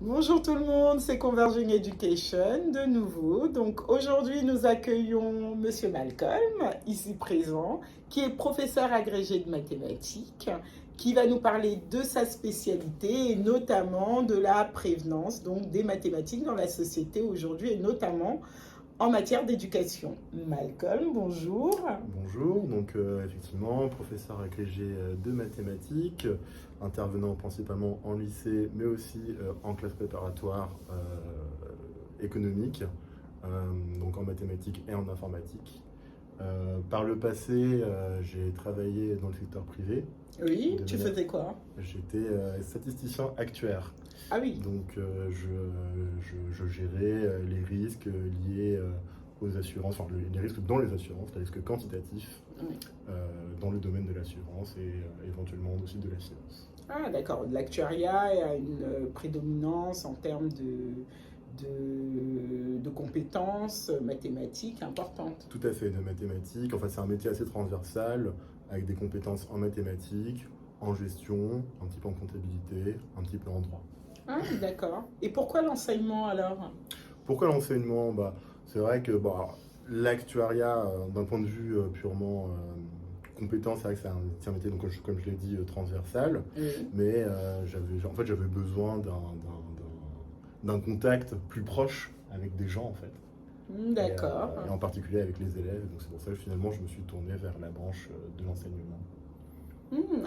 Bonjour tout le monde, c'est Converging Education de nouveau. Donc aujourd'hui nous accueillons Monsieur Malcolm, ici présent, qui est professeur agrégé de mathématiques, qui va nous parler de sa spécialité et notamment de la prévenance, donc des mathématiques dans la société aujourd'hui et notamment en matière d'éducation. Malcolm, bonjour. Bonjour, donc effectivement, professeur agrégé de mathématiques, intervenant principalement en lycée, mais aussi en classe préparatoire économique, donc en mathématiques et en informatique. Par le passé, j'ai travaillé dans le secteur privé. Oui, De tu manière- faisais quoi? J'étais statisticien actuaire, Ah oui, donc je gérais les risques liés aux assurances, enfin les risques dans les assurances, les risques quantitatifs oui. dans le domaine de l'assurance et éventuellement aussi de la finance. Ah, d'accord. L'actuariat a une prédominance en termes de compétences mathématiques importantes. Tout à fait, de mathématiques. En fait, c'est un métier assez transversal avec des compétences en mathématiques, en gestion, un petit peu en comptabilité, un petit peu en droit. Ah, d'accord. Et pourquoi l'enseignement alors? Pourquoi l'enseignement? C'est vrai que l'actuariat, d'un point de vue purement compétence, c'est vrai que c'est un métier, donc, comme je l'ai dit, transversal, Oui. mais j'avais besoin d'un contact plus proche avec des gens, en fait, D'accord. et en particulier avec les élèves. Donc c'est pour ça que finalement, je me suis tourné vers la branche de l'enseignement.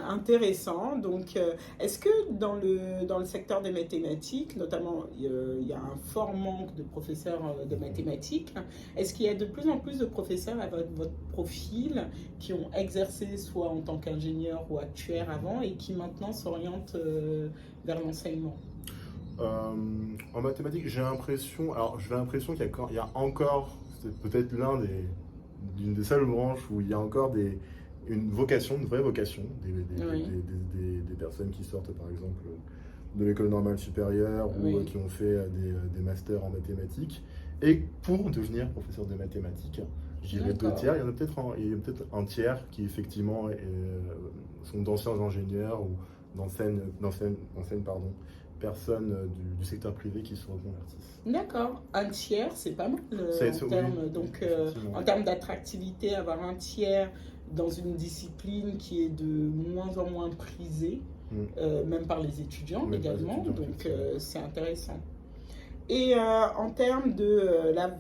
Intéressant. Donc, est-ce que dans le secteur des mathématiques, notamment, il y a un fort manque de professeurs de mathématiques? Est-ce qu'il y a de plus en plus de professeurs avec votre profil qui ont exercé soit en tant qu'ingénieur ou actuaire avant et qui maintenant s'orientent vers l'enseignement? En mathématiques, j'ai l'impression qu'il y a encore, c'est peut-être d'une des seules branches où il y a encore une vocation, une vraie vocation, Oui, des personnes qui sortent par exemple de l'école normale supérieure ou oui. qui ont fait des masters en mathématiques. Et pour devenir professeur de mathématiques, je dirais deux D'accord. tiers, il y a peut-être un tiers qui effectivement sont d'anciens ingénieurs ou d'anciennes personnes du secteur privé qui se reconvertissent. D'accord. Un tiers, c'est pas mal Oui, donc, effectivement. en termes d'attractivité, avoir un tiers dans une discipline qui est de moins en moins prisée, Mm. même par les étudiants Même pas les également, étudiants, donc effectivement. c'est intéressant. Et en termes de, là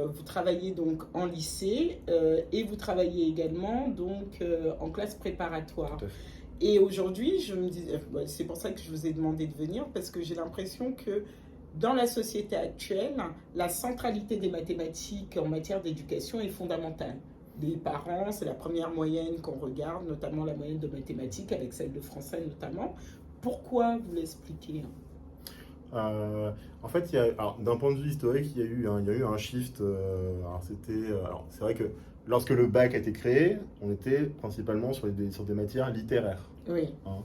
vous travaillez donc en lycée et vous travaillez également donc en classe préparatoire. Tout à fait. Et aujourd'hui, je me dis, c'est pour ça que je vous ai demandé de venir, parce que j'ai l'impression que dans la société actuelle, la centralité des mathématiques en matière d'éducation est fondamentale. Les parents, c'est la première moyenne qu'on regarde, notamment la moyenne de mathématiques, avec celle de français notamment. Pourquoi vous l'expliquez? En fait, d'un point de vue historique, il y a eu un shift. C'est vrai que lorsque le bac a été créé, on était principalement sur des matières littéraires, Oui, hein.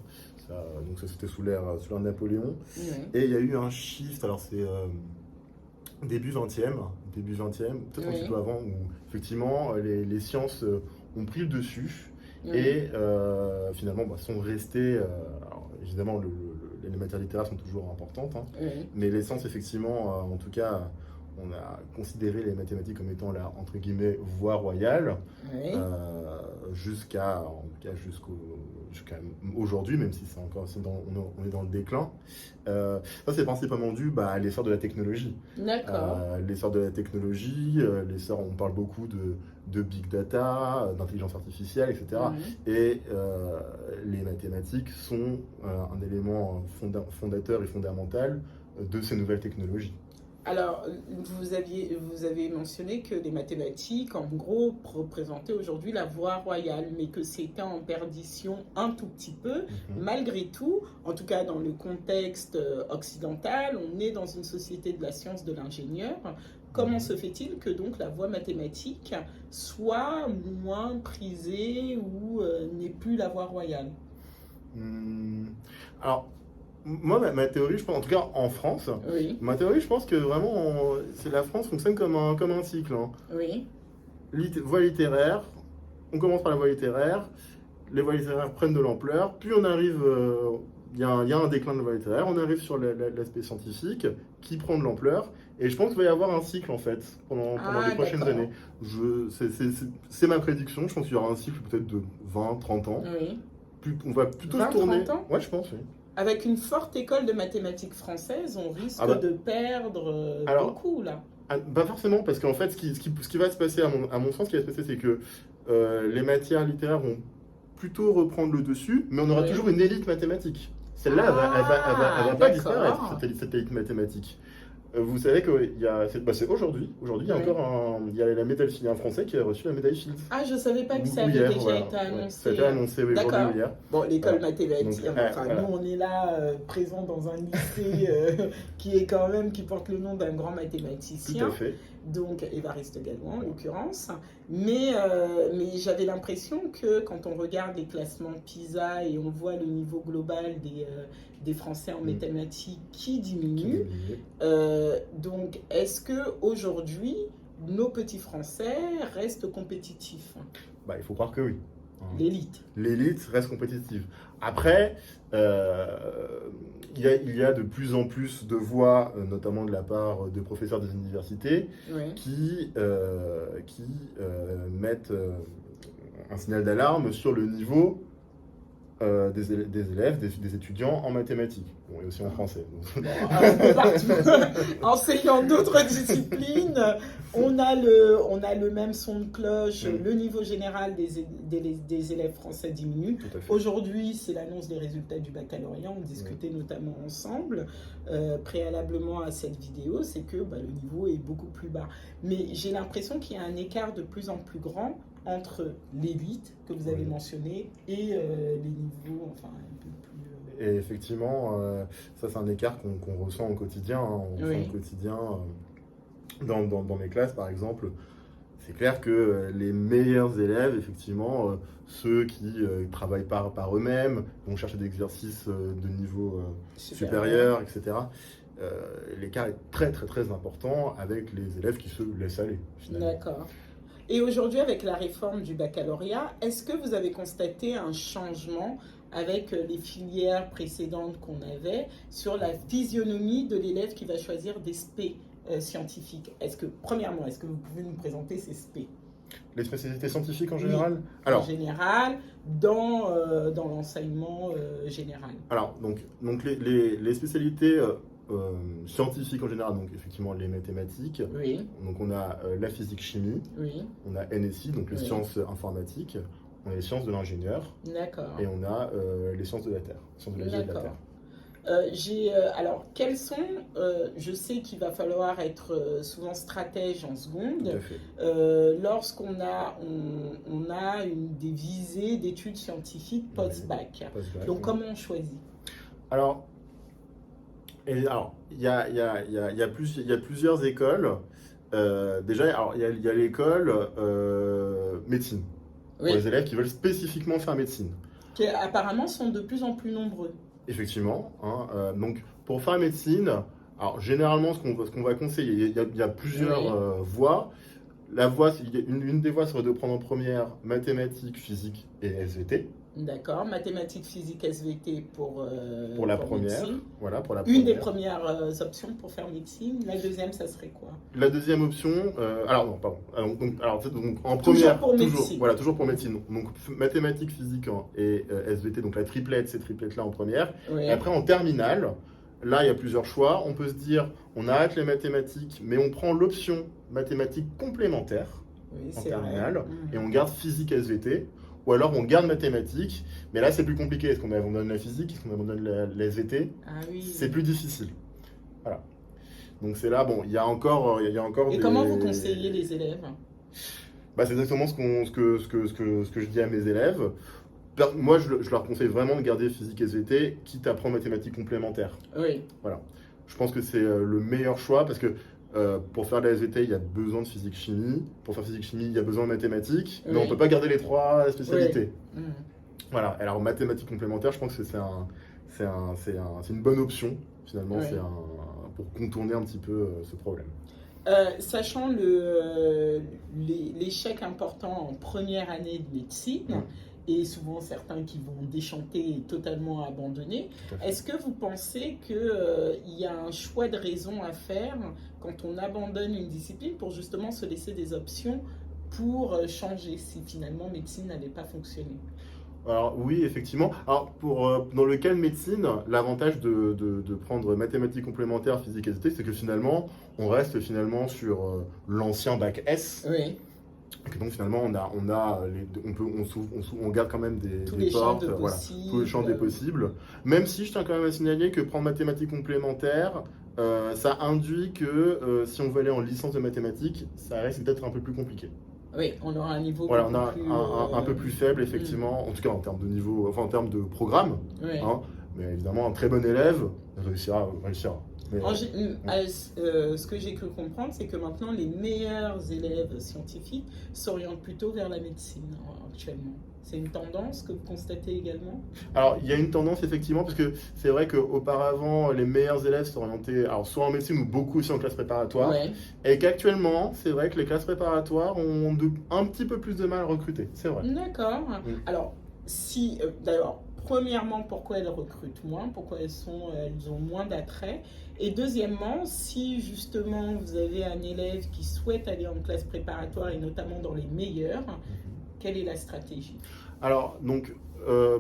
Donc ça, c'était sous l'ère Napoléon. oui, Et il y a eu un shift, alors c'est début 20e, peut-être un petit peu oui, avant, où effectivement les sciences ont pris le dessus oui, et finalement sont restées. Alors, évidemment, les matières littéraires sont toujours importantes, hein, oui, mais les sciences, effectivement, en tout cas, on a considéré les mathématiques comme étant la, entre guillemets, voie royale, oui. jusqu'à aujourd'hui, même si on est dans le déclin. Ça, c'est principalement dû à l'essor de la technologie. D'accord. L'essor de la technologie, on parle beaucoup de big data, d'intelligence artificielle, etc. Mhm. Et les mathématiques sont un élément fondateur et fondamental de ces nouvelles technologies. Alors, vous avez mentionné que les mathématiques, en gros, représentaient aujourd'hui la voie royale, mais que c'était en perdition un tout petit peu. Mhm. Malgré tout, en tout cas dans le contexte occidental, on est dans une société de la science de l'ingénieur. Comment Mhm. se fait-il que donc la voie mathématique soit moins prisée ou n'est plus la voie royale? Hmm. Alors, moi, ma théorie, je pense, en tout cas en France, Oui, ma théorie, je pense que vraiment, la France fonctionne comme un cycle, hein. oui, Voie littéraire, on commence par la voie littéraire, les voies littéraires prennent de l'ampleur, puis on arrive il y a un déclin de la voie littéraire, on arrive sur l'aspect scientifique qui prend de l'ampleur. Et je pense qu'il va y avoir un cycle en fait pendant les prochaines années. C'est ma prédiction, je pense qu'il y aura un cycle peut-être de 20, 30 ans. Oui. On va plutôt se tourner. 30 ans Ouais, je pense, oui. Avec une forte école de mathématiques françaises, on risque de perdre beaucoup là. Pas forcément, parce qu'en fait, ce qui va se passer, à mon sens, ce qui va se passer, c'est que les matières littéraires vont plutôt reprendre le dessus, mais on aura toujours une élite mathématique. Celle-là, elle va pas disparaître, cette élite mathématique. Vous savez que c'est aujourd'hui, il y a encore il y a la médaille Fields, un Français qui a reçu la médaille Fields. Ah, je savais pas que ça avait déjà été annoncé. Ça a été annoncé aujourd'hui ou hier. Bon, l'école mathématique, nous on est là présent dans un lycée qui porte le nom d'un grand mathématicien. Tout à fait. Donc Évariste Galois en l'occurrence. Mais j'avais l'impression que quand on regarde les classements PISA et on voit le niveau global des Français en mathématiques qui diminue, donc est-ce qu'aujourd'hui nos petits Français restent compétitifs? Il faut croire que oui. L'élite reste compétitive. Après, il y a de plus en plus de voix, notamment de la part de professeurs des universités, qui mettent un signal d'alarme sur le niveau des élèves, des étudiants en mathématiques, et aussi en français. Enseignant d'autres disciplines, on a le même son de cloche, le niveau général des élèves français diminue. Aujourd'hui, c'est l'annonce des résultats du baccalauréat, on discutait notamment ensemble, préalablement à cette vidéo, c'est que le niveau est beaucoup plus bas. Mais j'ai l'impression qu'il y a un écart de plus en plus grand entre l'élite que vous avez mentionné et les niveaux un peu plus... Et effectivement, ça c'est un écart qu'on ressent au quotidien. Au quotidien, dans mes classes par exemple, c'est clair que les meilleurs élèves, effectivement, ceux qui travaillent par eux-mêmes, vont chercher des exercices de niveau supérieur, etc. L'écart est très très très important avec les élèves qui se laissent aller, finalement. D'accord. Et aujourd'hui, avec la réforme du baccalauréat, est-ce que vous avez constaté un changement avec les filières précédentes qu'on avait sur la physionomie de l'élève qui va choisir des spé scientifiques? Premièrement, est-ce que vous pouvez nous présenter ces spé? Les spécialités scientifiques en général? En général, dans l'enseignement général. Alors, donc les spécialités scientifiques en général, donc effectivement les mathématiques, donc on a la physique-chimie, on a NSI, donc les sciences informatiques, on a les sciences de l'ingénieur, et on a les sciences de la Terre, sciences de la vie et de la Terre. Alors, quels sont, je sais qu'il va falloir être souvent stratège en seconde, lorsqu'on a des visées d'études scientifiques post-bac. Donc, comment on choisit? Alors, il y a plusieurs écoles. Déjà, il y a l'école médecine, pour les élèves qui veulent spécifiquement faire médecine. Qui apparemment sont de plus en plus nombreux. Effectivement. Donc, pour faire médecine, alors généralement, ce qu'on va conseiller, il y a plusieurs voies. Une des voies serait de prendre en première mathématiques, physique et SVT. D'accord, mathématiques, physique, SVT pour la première. Médecine. Voilà, pour la Une première. des premières options pour faire médecine. La deuxième, ça serait quoi? La deuxième option, donc en première, toujours pour médecine. Donc mathématiques, physique et SVT, donc la triplette, ces triplettes-là en première. Et après en terminale, là il y a plusieurs choix. On peut se dire, on arrête les mathématiques, mais on prend l'option mathématiques complémentaires en terminale, et on garde physique, SVT. Ou alors on garde mathématiques, mais là c'est plus compliqué. Est-ce qu'on abandonne la physique? Est-ce qu'on abandonne la SVT? C'est plus difficile. Voilà. Donc c'est là, il y a encore Et comment vous conseillez les élèves? C'est exactement ce que je dis à mes élèves. Moi, je leur conseille vraiment de garder physique SVT, quitte à prendre mathématiques complémentaires. Voilà. Je pense que c'est le meilleur choix parce que pour faire de la SVT, il y a besoin de physique-chimie. Pour faire physique-chimie, il y a besoin de mathématiques. Mais on ne peut pas garder les trois spécialités. Voilà. Alors, mathématiques complémentaires, je pense que c'est une bonne option, finalement, pour contourner un petit peu ce problème. Sachant l'échec important en première année de médecine, et souvent certains qui vont déchanter et totalement abandonner. Est-ce que vous pensez qu'il y a un choix de raison à faire quand on abandonne une discipline pour justement se laisser des options pour changer si finalement médecine n'avait pas fonctionné? Alors oui, effectivement. Alors dans le cas de médecine, l'avantage de prendre mathématiques complémentaires, physique et SVT, c'est que finalement, on reste finalement sur l'ancien bac S. Oui. Et donc finalement, on garde quand même des portes, voilà, tous les champs des possibles. Même si je tiens quand même à signaler que prendre mathématiques complémentaires, ça induit que si on veut aller en licence de mathématiques, ça reste peut-être un peu plus compliqué. Oui, on aura un niveau un peu plus faible, effectivement, en tout cas en termes de niveau, enfin en termes de programme. Oui. Hein, mais évidemment, un très bon élève réussira. Ce que j'ai cru comprendre, c'est que maintenant, les meilleurs élèves scientifiques s'orientent plutôt vers la médecine actuellement. C'est une tendance que vous constatez également? Alors, il y a une tendance, effectivement, parce que c'est vrai qu'auparavant, les meilleurs élèves s'orientaient soit en médecine ou beaucoup aussi en classe préparatoire. Ouais. Et qu'actuellement, c'est vrai que les classes préparatoires ont un petit peu plus de mal à recruter. C'est vrai. D'accord. Alors, d'ailleurs, premièrement, pourquoi elles recrutent moins? Pourquoi elles ont moins d'attrait? Et deuxièmement, si justement vous avez un élève qui souhaite aller en classe préparatoire et notamment dans les meilleurs, quelle est la stratégie? Alors, donc,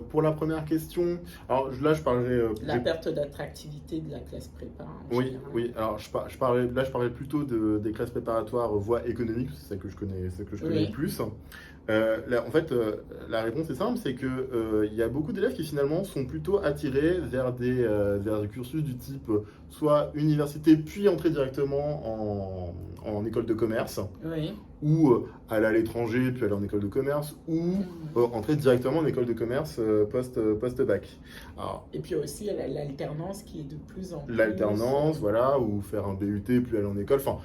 pour la première question, alors là, je parlerai... la perte d'attractivité de la classe prépa. Oui. Alors, je parlais plutôt des classes préparatoires voie économique, c'est ça que je connais, le plus. En fait, la réponse est simple, c'est que il y a beaucoup d'élèves qui finalement sont plutôt attirés vers des cursus du type soit université puis entrer directement en école de commerce, ou aller à l'étranger puis aller en école de commerce, ou entrer directement en école de commerce post-bac. Et puis aussi l'alternance qui est de plus en plus... L'alternance, voilà, ou faire un BUT puis aller en école. Enfin,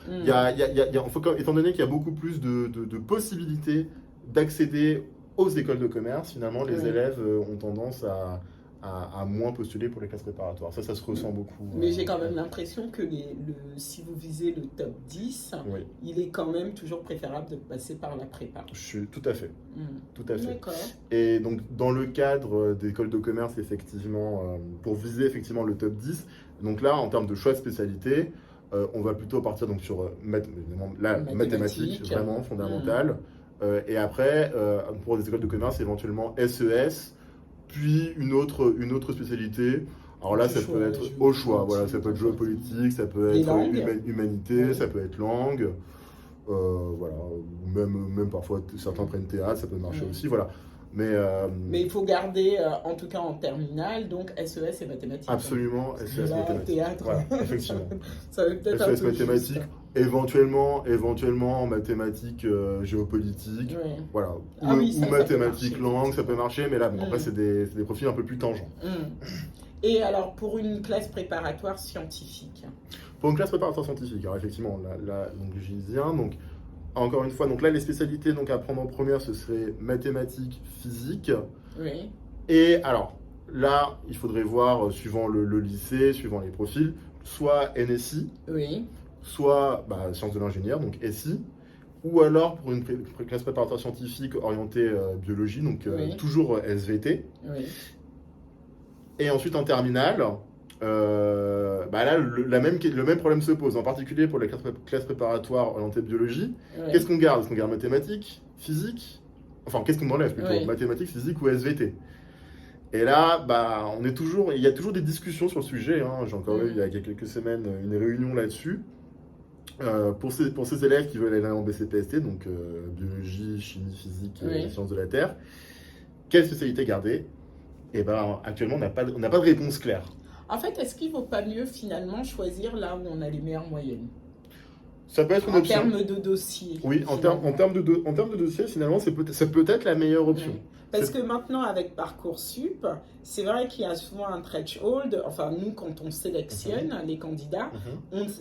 étant donné qu'il y a beaucoup plus de possibilités d'accéder aux écoles de commerce, finalement, les élèves ont tendance à moins postuler pour les classes préparatoires. Ça se ressent beaucoup. Mais j'ai quand même l'impression que si vous visez le top 10, il est quand même toujours préférable de passer par la prépa. Je suis tout à fait. Tout à fait. D'accord. Et donc, dans le cadre d'écoles de commerce, effectivement, pour viser effectivement le top 10, donc là, en termes de choix de spécialité, on va plutôt partir donc, sur la mathématique, vraiment fondamentale. Et après, pour des écoles de commerce, éventuellement SES, puis une autre spécialité. Alors là, ça peut être au choix. Voilà, ça peut être géopolitique, ça peut être humanité, ça peut être langue. Voilà, même parfois certains prennent théâtre, ça peut marcher aussi. Voilà. Mais il faut garder, en tout cas en terminale, donc SES et mathématiques. Absolument, SES et mathématiques. Théâtre. Voilà, effectivement. Ça veut peut-être un peu mathématiques, juste. éventuellement en mathématiques géopolitiques, voilà. Ou mathématiques langue, ça peut marcher, mais là, après, c'est des profils un peu plus tangents. Et alors, pour une classe préparatoire scientifique? Pour une classe préparatoire scientifique, alors effectivement, donc j'y viens, donc encore une fois, donc là, les spécialités donc, à prendre en première, ce serait mathématiques, physique. Oui. Et alors, là, il faudrait voir, suivant le lycée, suivant les profils, soit NSI, soit sciences de l'ingénieur, donc SI, ou alors pour une classe préparatoire scientifique orientée biologie, donc toujours SVT. Et ensuite, en terminale, là, le même problème se pose, en particulier pour les classes préparatoires orientées biologie. Qu'est-ce qu'on garde? Est-ce qu'on garde mathématiques, physique? Enfin, qu'est-ce qu'on enlève plutôt? Mathématiques, physique ou SVT? Et là, il y a toujours des discussions sur le sujet. J'ai encore eu, il y a quelques semaines, une réunion là-dessus. Pour ces élèves qui veulent aller en BCPST, donc biologie, chimie, physique, sciences de la Terre, quelle spécialité garder? Et actuellement, on n'a pas de réponse claire. En fait, est-ce qu'il ne vaut pas mieux finalement choisir là où on a les meilleures moyennes? Ça peut être une option. En termes de dossier. Oui, en termes de dossier, finalement, ça peut être la meilleure option. Parce que maintenant, avec Parcoursup, c'est vrai qu'il y a souvent un threshold. Enfin, nous, quand on sélectionne les candidats,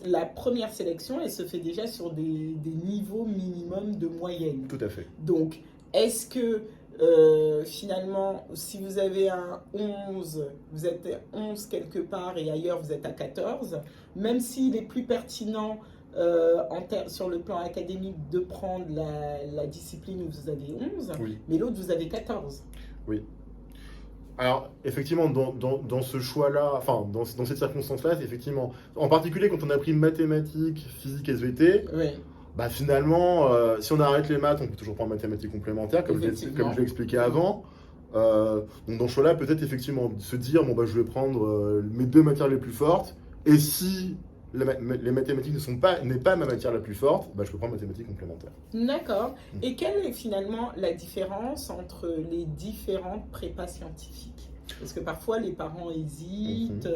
la première sélection, elle se fait déjà sur des niveaux minimum de moyenne. Tout à fait. Donc, est-ce que finalement, si vous avez un 11, vous êtes 11 quelque part et ailleurs vous êtes à 14, même s'il est plus pertinent sur le plan académique de prendre la discipline où vous avez 11, mais l'autre vous avez 14. Oui. Alors, effectivement, dans ce choix-là, enfin, dans cette circonstance-là, effectivement, en particulier quand on a pris mathématiques, physique, SVT, Oui. Bah finalement, si on arrête les maths, on peut toujours prendre mathématiques complémentaires, comme je l'ai expliqué avant. Donc dans ce choix-là, peut-être effectivement se dire, bon, bah, je vais prendre mes deux matières les plus fortes, et si les mathématiques n'est pas ma matière la plus forte, bah, je peux prendre mathématiques complémentaires. D'accord. Et quelle est finalement la différence entre les différentes prépas scientifiques? Parce que parfois les parents hésitent,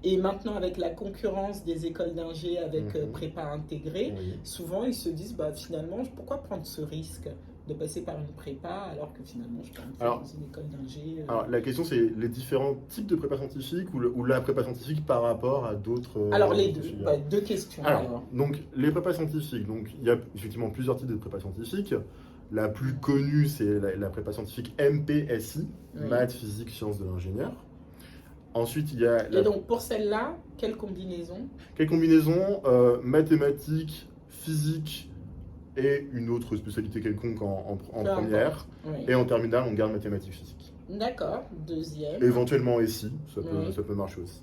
et maintenant avec la concurrence des écoles d'ingé avec prépa intégrée, souvent ils se disent bah, finalement pourquoi prendre ce risque de passer par une prépa alors que finalement je peux entrer dans une école d'ingé. Alors la question c'est les différents types de prépa scientifique ou la prépa scientifique par rapport à d'autres. Alors les deux, deux questions. Alors, donc les prépas scientifiques, donc il y a effectivement plusieurs types de prépa scientifiques. La plus connue, c'est la prépa scientifique MPSI, maths, physique, sciences de l'ingénieur. Ensuite, il y a... Et donc, pour celle-là, quelle combinaison? Quelle combinaison? Mathématiques, physique et une autre spécialité quelconque en première. Et en terminale, on garde mathématiques, physique. D'accord. Deuxième. Éventuellement SI, ça peut marcher aussi.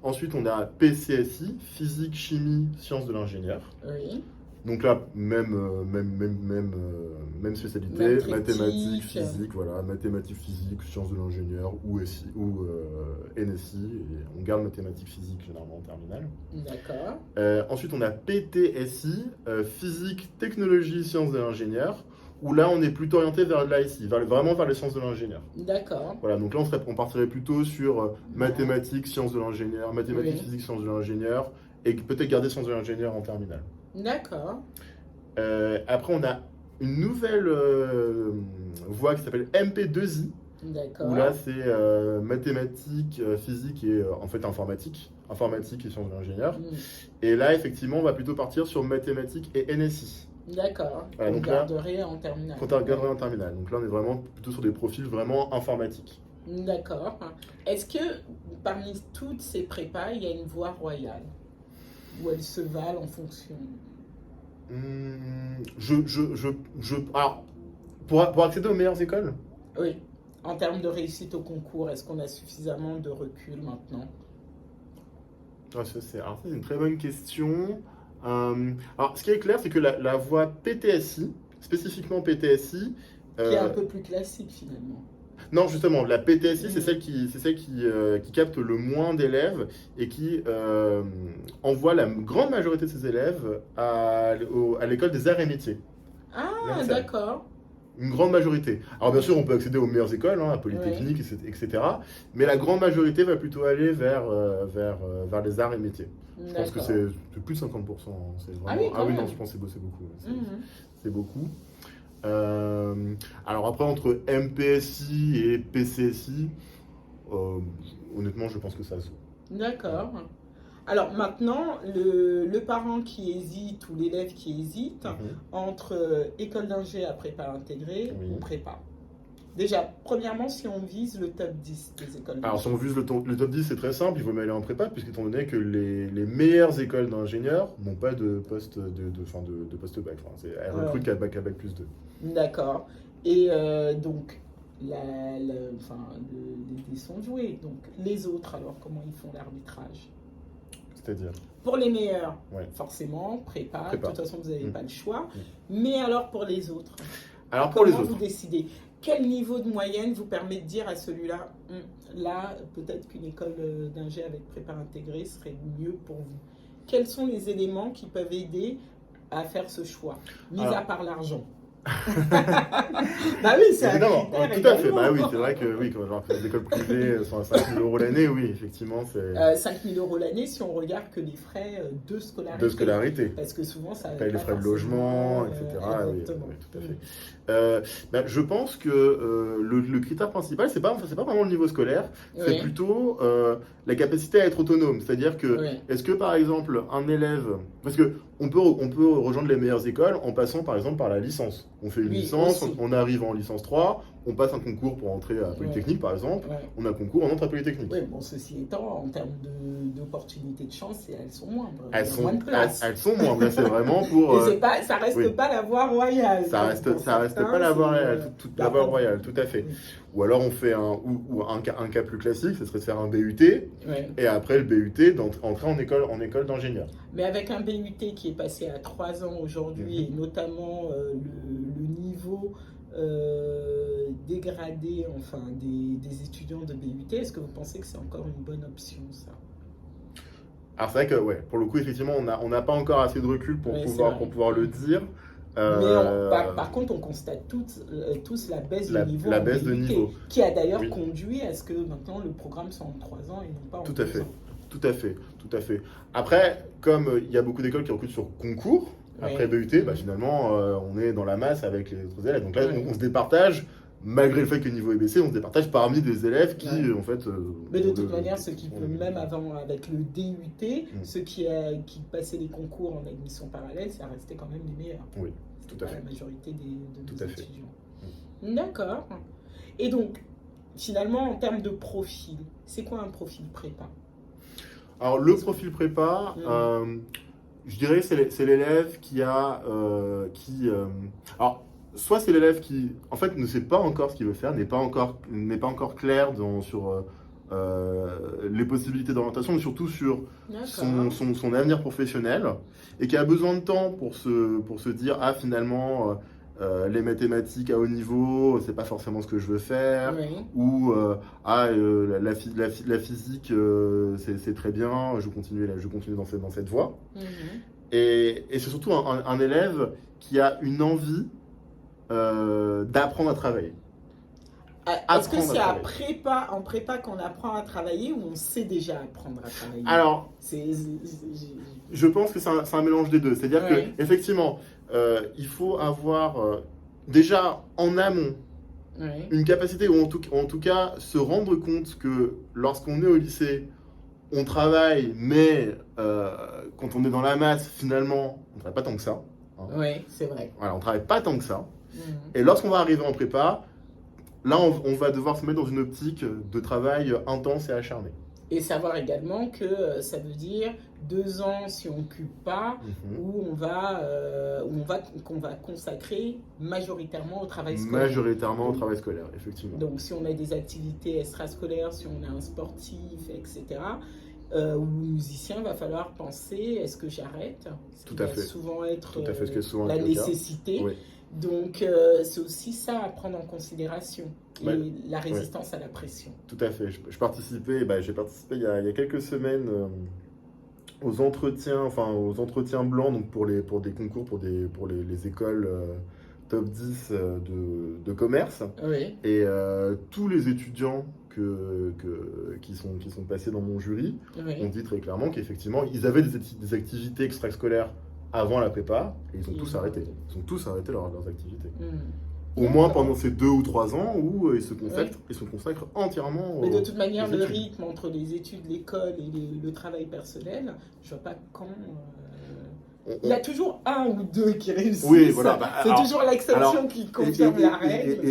Ensuite, on a PCSI, physique, chimie, sciences de l'ingénieur. Oui. Donc là, même spécialité, mathématiques, physique, voilà, mathématiques, physique, sciences de l'ingénieur ou NSI, et on garde mathématiques, physique généralement en terminale. D'accord. Ensuite, on a PTSI, physique, technologie, sciences de l'ingénieur, où là, on est plutôt orienté vers l'IC, vraiment vers les sciences de l'ingénieur. D'accord. Voilà, donc là, on partirait plutôt sur mathématiques, sciences de l'ingénieur, mathématiques, physique, sciences de l'ingénieur, et peut-être garder sciences de l'ingénieur en terminale. D'accord. Après, on a une nouvelle voie qui s'appelle MP2I. D'accord. Où là, c'est mathématiques, physique et en fait informatique et sciences de l'ingénieur. Et là, effectivement, on va plutôt partir sur mathématiques et NSI. D'accord. Voilà, on garderait en terminale. On garderait en terminale. Donc là, on est vraiment plutôt sur des profils vraiment informatiques. D'accord. Est-ce que parmi toutes ces prépas, il y a une voie royale où elles se valent en fonction? Alors, pour accéder aux meilleures écoles? Oui. En termes de réussite au concours, est-ce qu'on a suffisamment de recul maintenant? C'est une très bonne question. Alors, ce qui est clair, c'est que la voie PTSI, spécifiquement PTSI... qui est un peu plus classique finalement. Non, justement, la PTSI, c'est celle qui capte le moins d'élèves et qui envoie la grande majorité de ses élèves à l'école des arts et métiers. Ah, d'accord. Une grande majorité. Alors bien sûr, on peut accéder aux meilleures écoles, à Polytechnique, etc. Mais la grande majorité va plutôt aller vers les arts et métiers. Je pense que c'est plus de 50%. Vraiment... non, je pense que c'est beaucoup. C'est beaucoup. Alors après, entre MPSI et PCSI, honnêtement, je pense que ça se joue. D'accord. Alors maintenant, le parent qui hésite ou l'élève qui hésite entre école d'ingé à prépa intégrée ou prépa. Déjà, premièrement, si on vise le top 10 des écoles d'ingé. Alors si on vise le top 10, c'est très simple, il vaut mieux aller en prépa, puisqu'étant donné que les meilleures écoles d'ingénieurs n'ont pas de poste de poste bac. Elles recrutent qu'à bac plus 2. D'accord. Et donc, les dés sont joués. Donc, les autres, alors, comment ils font l'arbitrage? C'est-à-dire? Pour les meilleurs, forcément, prépa. De toute façon, vous n'avez pas le choix. Mais alors, pour les autres, comment vous décidez? Quel niveau de moyenne vous permet de dire à celui-là, là, peut-être qu'une école d'ingé avec prépa intégrée serait mieux pour vous? Quels sont les éléments qui peuvent aider à faire ce choix, mis à part l'argent? Bah oui, c'est évidemment, tout à fait. Bah oui, c'est vrai que quand les écoles privées sont à 5 000 € l'année, oui, effectivement, c'est 5 000 € l'année si on regarde que les frais de scolarité. De scolarité. Parce que souvent ça paye les frais de logement, etc. Oui, tout à fait. Je pense que le critère principal, c'est pas vraiment le niveau scolaire, c'est plutôt la capacité à être autonome. C'est-à-dire que est-ce que par exemple un élève, parce que on peut rejoindre les meilleures écoles en passant par exemple par la licence. On fait une licence, on arrive en licence 3, on passe un concours pour entrer à Polytechnique, par exemple. On a un concours, on entre à Polytechnique. Oui, bon, ceci étant, en termes d'opportunités de chance, elles sont moindres. Elles sont moindres. Là, c'est vraiment pour. Et ça reste pas la voie royale. Ça reste pas la voie royale, la voie royale, tout à fait. Ou alors on fait un cas plus classique, ce serait de faire un BUT, et après le BUT, d'entrer en école d'ingénieur. Mais avec un BUT qui est passé à 3 ans aujourd'hui, et notamment le niveau dégradé des étudiants de BUT, est-ce que vous pensez que c'est encore une bonne option, ça? Alors c'est vrai que pour le coup, effectivement, on n'a pas encore assez de recul pour pouvoir le dire. Mais par contre, on constate tous la baisse du niveau. La baisse de niveau. Qui a d'ailleurs conduit à ce que maintenant le programme soit en 3 ans et non pas en 2 ans. Tout à fait. Après, comme il y a beaucoup d'écoles qui recrutent sur concours, après BUT, finalement, on est dans la masse avec les autres élèves. Donc là, on se départage, malgré le fait que le niveau est baissé, on se départage parmi des élèves qui, en fait... Mais de toute manière, ceux qui peuvent, même avant, avec le DUT, ceux qui passaient les concours en admission parallèle, ça restait quand même les meilleurs. Oui, tout à fait. La majorité des étudiants. D'accord. Et donc, finalement, en termes de profil, c'est quoi un profil prépa? Alors, le profil prépa, je dirais que c'est l'élève qui a... alors, soit c'est l'élève qui, en fait, ne sait pas encore ce qu'il veut faire, n'est pas encore clair sur les possibilités d'orientation, mais surtout sur son avenir professionnel, et qui a besoin de temps pour se dire, finalement... les mathématiques à haut niveau, c'est pas forcément ce que je veux faire, ou la physique, c'est très bien, je continue dans cette voie. Et c'est surtout un élève qui a une envie d'apprendre à travailler. Est-ce que c'est en prépa qu'on apprend à travailler, ou on sait déjà apprendre à travailler? Alors, je pense que c'est un mélange des deux. C'est-à-dire que effectivement, il faut avoir déjà en amont une capacité, ou en tout cas se rendre compte que lorsqu'on est au lycée, on travaille, mais quand on est dans la masse, finalement, on ne travaille pas tant que ça. Oui, c'est vrai. Voilà, on ne travaille pas tant que ça. Et lorsqu'on va arriver en prépa, là, on va devoir se mettre dans une optique de travail intense et acharné. Et savoir également que ça veut dire 2 ans si on ne occupe pas, où qu'on va consacrer majoritairement au travail scolaire. Majoritairement au travail scolaire, effectivement. Donc si on a des activités extrascolaires, si on a un sportif, etc., ou musicien, il va falloir penser, est-ce que j'arrête? Tout à fait. Souvent être la nécessité. Oui. Donc, c'est aussi ça à prendre en considération, et la résistance à la pression. Tout à fait. J'ai participé il y a quelques semaines aux entretiens blancs, donc pour des concours, pour les écoles top 10 de commerce. Et tous les étudiants qui sont passés dans mon jury ont dit très clairement qu'effectivement, ils avaient des activités extrascolaires avant la prépa, et ils ont tous arrêté. Ils ont tous arrêté leurs activités. Au moins pendant ces 2 ou 3 ans où ils se consacrent entièrement. Mais de toute manière, le rythme entre les études, l'école et le travail personnel, je vois pas quand. Il y a toujours un ou deux qui réussissent. Oui, voilà. C'est toujours l'exception qui confirme la règle.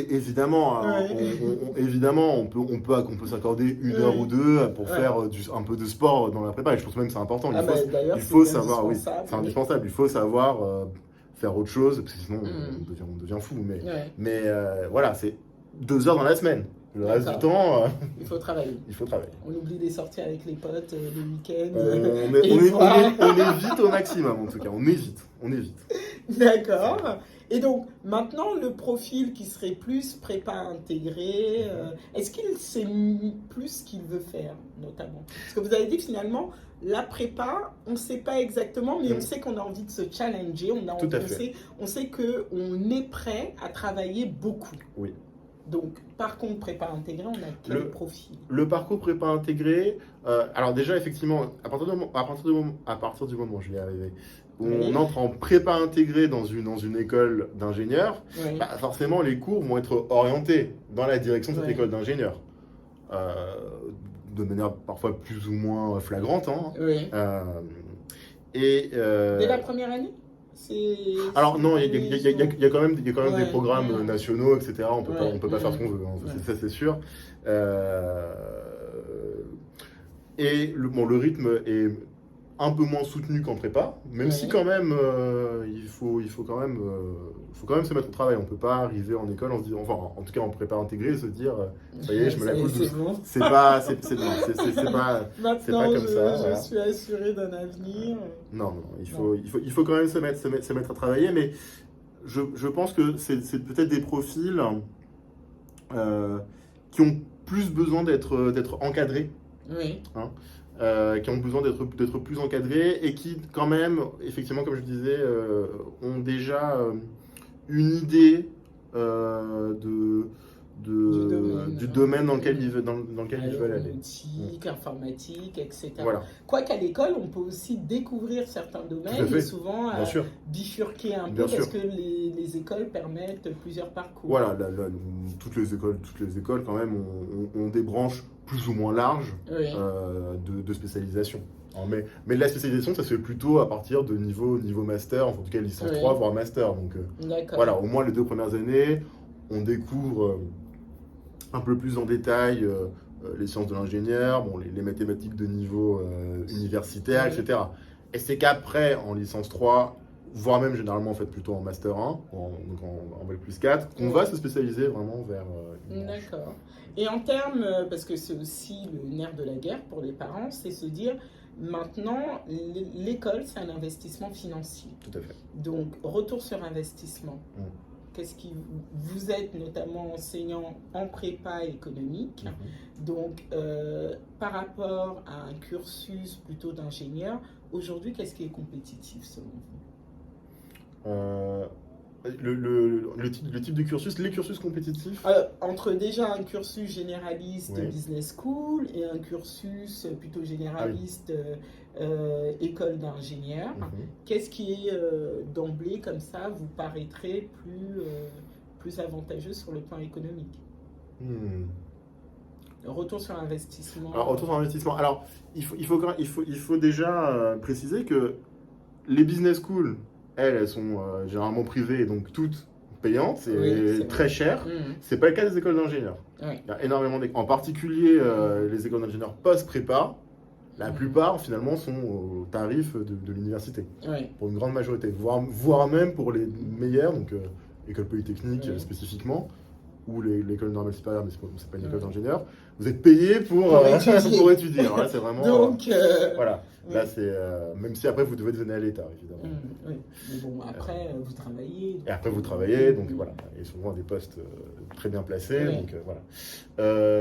Évidemment, on peut s'accorder 1 heure ou 2 pour faire un peu de sport dans la prépa. Et je pense même que c'est important. Il faut savoir, c'est indispensable. Il faut savoir faire autre chose, parce que sinon on devient fou. Mais voilà, c'est 2 heures dans la semaine. Le reste du temps, il faut travailler. On oublie les sorties avec les potes, le week-end. On évite au maximum, en tout cas. On évite. D'accord. Et donc, maintenant, le profil qui serait plus prépa intégré, est-ce qu'il sait plus ce qu'il veut faire, notamment? Parce que vous avez dit que finalement, la prépa, on ne sait pas exactement, mais on sait qu'on a envie de se challenger. On sait qu'on est prêt à travailler beaucoup. Oui. Donc, par contre, prépa intégré, on a quel profil? Le parcours prépa intégré, alors déjà, effectivement, à partir du moment, je vais y arriver, où on entre en prépa intégré dans une école d'ingénieurs, forcément, les cours vont être orientés dans la direction de cette école d'ingénieurs. De manière parfois plus ou moins flagrante. Dès la première année? Alors non, il y a quand même des programmes nationaux, etc. On peut pas faire ce qu'on veut, hein, ça c'est sûr. Et le rythme est un peu moins soutenu qu'en prépa, même si quand même il faut quand même se mettre au travail. On peut pas arriver en école en se disant, enfin en tout cas en prépa intégrée, se dire ça y est, je me la coule douce. Bon. C'est pas comme ça. Je suis assuré d'un avenir. Non, il faut quand même se mettre à travailler, mais je pense que c'est peut-être des profils qui ont plus besoin d'être encadrés. Oui. Hein, qui ont besoin d'être plus encadrés et qui, quand même, effectivement, comme je disais, ont déjà une idée du domaine dans lequel ils veulent aller. Aéronautique, informatique, etc. Voilà. Quoiqu'à l'école, on peut aussi découvrir certains domaines et souvent bifurquer un peu parce que les écoles permettent plusieurs parcours. Voilà, toutes les écoles quand même ont des branches plus ou moins larges de spécialisation. Mais la spécialisation, ça se fait plutôt à partir de niveau master, en tout cas licence 3, voire master. Donc voilà, au moins les 2 premières années, on découvre un peu plus en détail les sciences de l'ingénieur, les mathématiques de niveau universitaire, etc. Et c'est qu'après, en licence 3, voire même généralement en fait plutôt en master 1, donc en Bac plus 4, qu'on va se spécialiser vraiment vers une branche. D'accord. Et en termes, parce que c'est aussi le nerf de la guerre pour les parents, c'est se dire, maintenant, l'école, c'est un investissement financier. Tout à fait. Donc, retour sur investissement. Qu'est-ce qui vous êtes notamment enseignant en prépa économique, donc par rapport à un cursus plutôt d'ingénieur, aujourd'hui, qu'est-ce qui est compétitif selon vous? Le type de cursus, les cursus compétitifs entre déjà un cursus généraliste business school et un cursus plutôt généraliste école d'ingénieur, qu'est-ce qui est d'emblée comme ça vous paraîtrait plus avantageux sur le plan économique? Retour sur investissement. Alors, retour sur investissement. Alors, il faut déjà préciser que les business schools, elles sont généralement privées et donc toutes payantes et très chères. C'est pas le cas des écoles d'ingénieurs. Il y a énormément en particulier les écoles d'ingénieurs post-prépa, la plupart finalement sont au tarif de l'université. Pour une grande majorité, voire même pour les meilleures, donc école polytechnique spécifiquement, ou l'école normale supérieure, mais c'est pas une école d'ingénieur. Vous êtes payé pour étudier. Alors là, c'est vraiment. Donc, voilà. Là, c'est. Même si après, vous devez devenir à l'État, évidemment. Mais bon, après, vous travaillez. Et après, vous travaillez, donc voilà. Et souvent à des postes très bien placés. Donc voilà.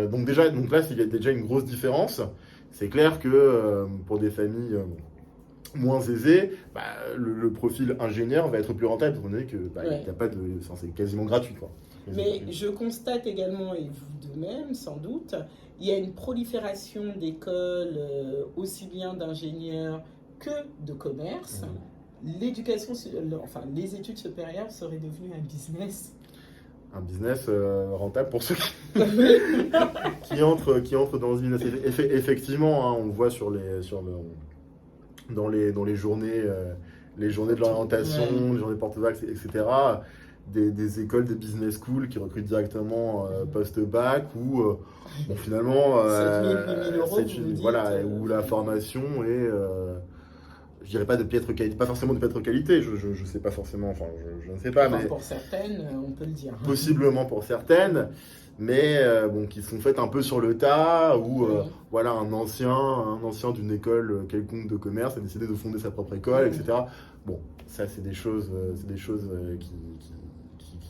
Donc là, il y a déjà une grosse différence. C'est clair que pour des familles moins aisées, le profil ingénieur va être plus rentable, étant donné que il y a pas de. C'est quasiment gratuit, quoi. Mais je constate également, et vous de même sans doute, il y a une prolifération d'écoles aussi bien d'ingénieurs que de commerce. L'éducation, enfin les études supérieures seraient devenues un business. Un business rentable pour ceux qui entrent dans ce business. Effectivement, hein, on le voit dans les journées de l'orientation, les journées porte-vac, etc. Des écoles, des business schools qui recrutent directement post-bac ou finalement 7 000 €, où la formation est je dirais pas de piètre qualité, pas forcément de piètre qualité, je sais pas forcément, enfin je ne sais pas, enfin, mais pour certaines on peut le dire, possiblement pour certaines, mais qui sont faites un peu sur le tas, où voilà, un ancien d'une école quelconque de commerce a décidé de fonder sa propre école, etc. Bon, ça c'est des choses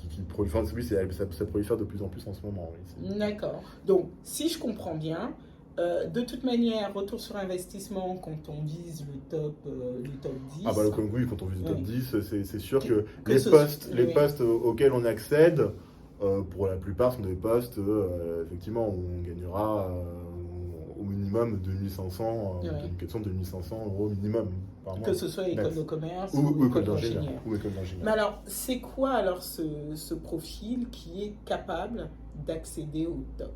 qui prolifèrent, oui, ça prolifère de plus en plus en ce moment. Oui. D'accord. Donc, si je comprends bien, de toute manière, retour sur investissement quand on vise le top 10. Ah bah oui, quand on vise le top 10, c'est sûr que les postes auxquels on accède, pour la plupart, sont des postes, effectivement, où on gagnera au minimum 2500, une question de 2500 € minimum par mois. Que ce soit école de commerce ou école d'ingénieur. Mais alors, c'est quoi alors ce profil qui est capable d'accéder au top?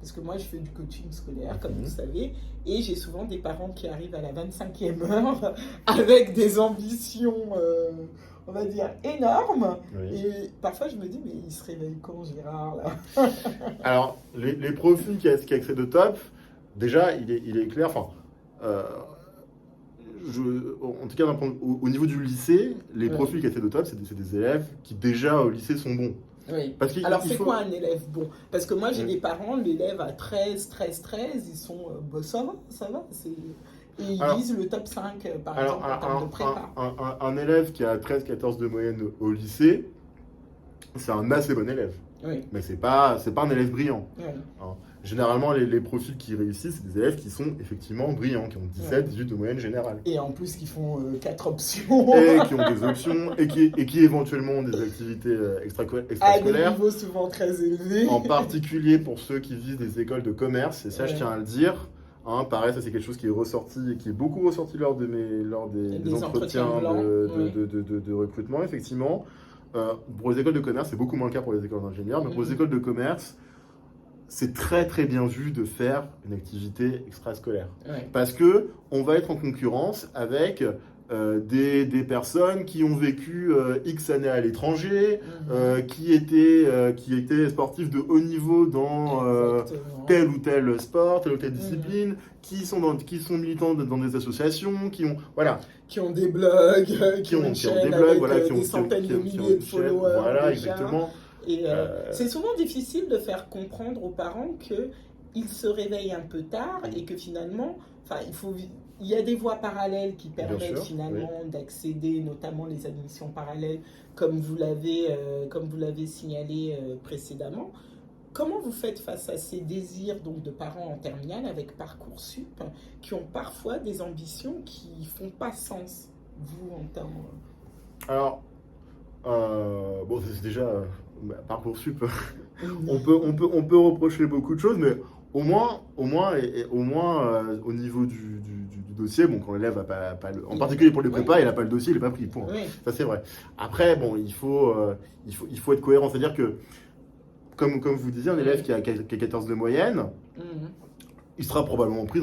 parce que moi je fais du coaching scolaire, comme vous savez, et j'ai souvent des parents qui arrivent à la 25e heure avec des ambitions, on va dire, énormes. Oui. Et parfois je me dis, mais il se réveille quand, Gérard, là? Alors, les profils qui accèdent au top, déjà, il est clair, enfin, en tout cas, au niveau du lycée, les profils qui accèdent au top, c'est des élèves qui déjà au lycée sont bons. Oui. Alors, c'est quoi un élève bon? Parce que moi, j'ai des parents, l'élève à 13, ils sont, ça va. Et ils visent le top 5, par exemple, en termes de prépa. Un élève qui a 13, 14 de moyenne au lycée, c'est un assez bon élève. Oui. Mais c'est pas un élève brillant. Oui. Hein. Généralement, les profils qui réussissent, c'est des élèves qui sont effectivement brillants, qui ont 17, 18 de moyenne générale. Et en plus, qui font 4 options. Et qui ont des options, et qui éventuellement ont des activités extrascolaires. À des niveaux souvent très élevés. En particulier pour ceux qui visent des écoles de commerce, et ça, je tiens à le dire. Hein, pareil, ça c'est quelque chose qui est ressorti et qui est beaucoup ressorti lors des entretiens de recrutement, effectivement. Pour les écoles de commerce, c'est beaucoup moins le cas pour les écoles d'ingénieurs, mais pour les écoles de commerce, c'est très très bien vu de faire une activité extrascolaire. Ouais. Parce que on va être en concurrence avec des personnes qui ont vécu X années à l'étranger, qui étaient sportifs de haut niveau dans tel ou tel sport, telle ou telle discipline, qui sont militants dans des associations, qui ont des blogs, qui ont des centaines de milliers de followers. Voilà, exactement. Et c'est souvent difficile de faire comprendre aux parents qu'ils se réveillent un peu tard et que finalement, il y a des voies parallèles qui permettent d'accéder, notamment les admissions parallèles, comme vous l'avez signalé précédemment. Comment vous faites face à ces désirs donc, de parents en terminale avec Parcoursup qui ont parfois des ambitions qui ne font pas sens, vous, en termes... Alors, c'est déjà... Parcoursup, on peut reprocher beaucoup de choses, mais au moins au niveau du dossier, quand l'élève n'a pas en particulier pour les prépas, il n'a pas le dossier, il n'est pas pris. Point. Oui. Ça c'est vrai. Après, il faut être cohérent, c'est-à-dire que comme vous disiez, un élève qui a 14 de moyenne, il sera probablement pris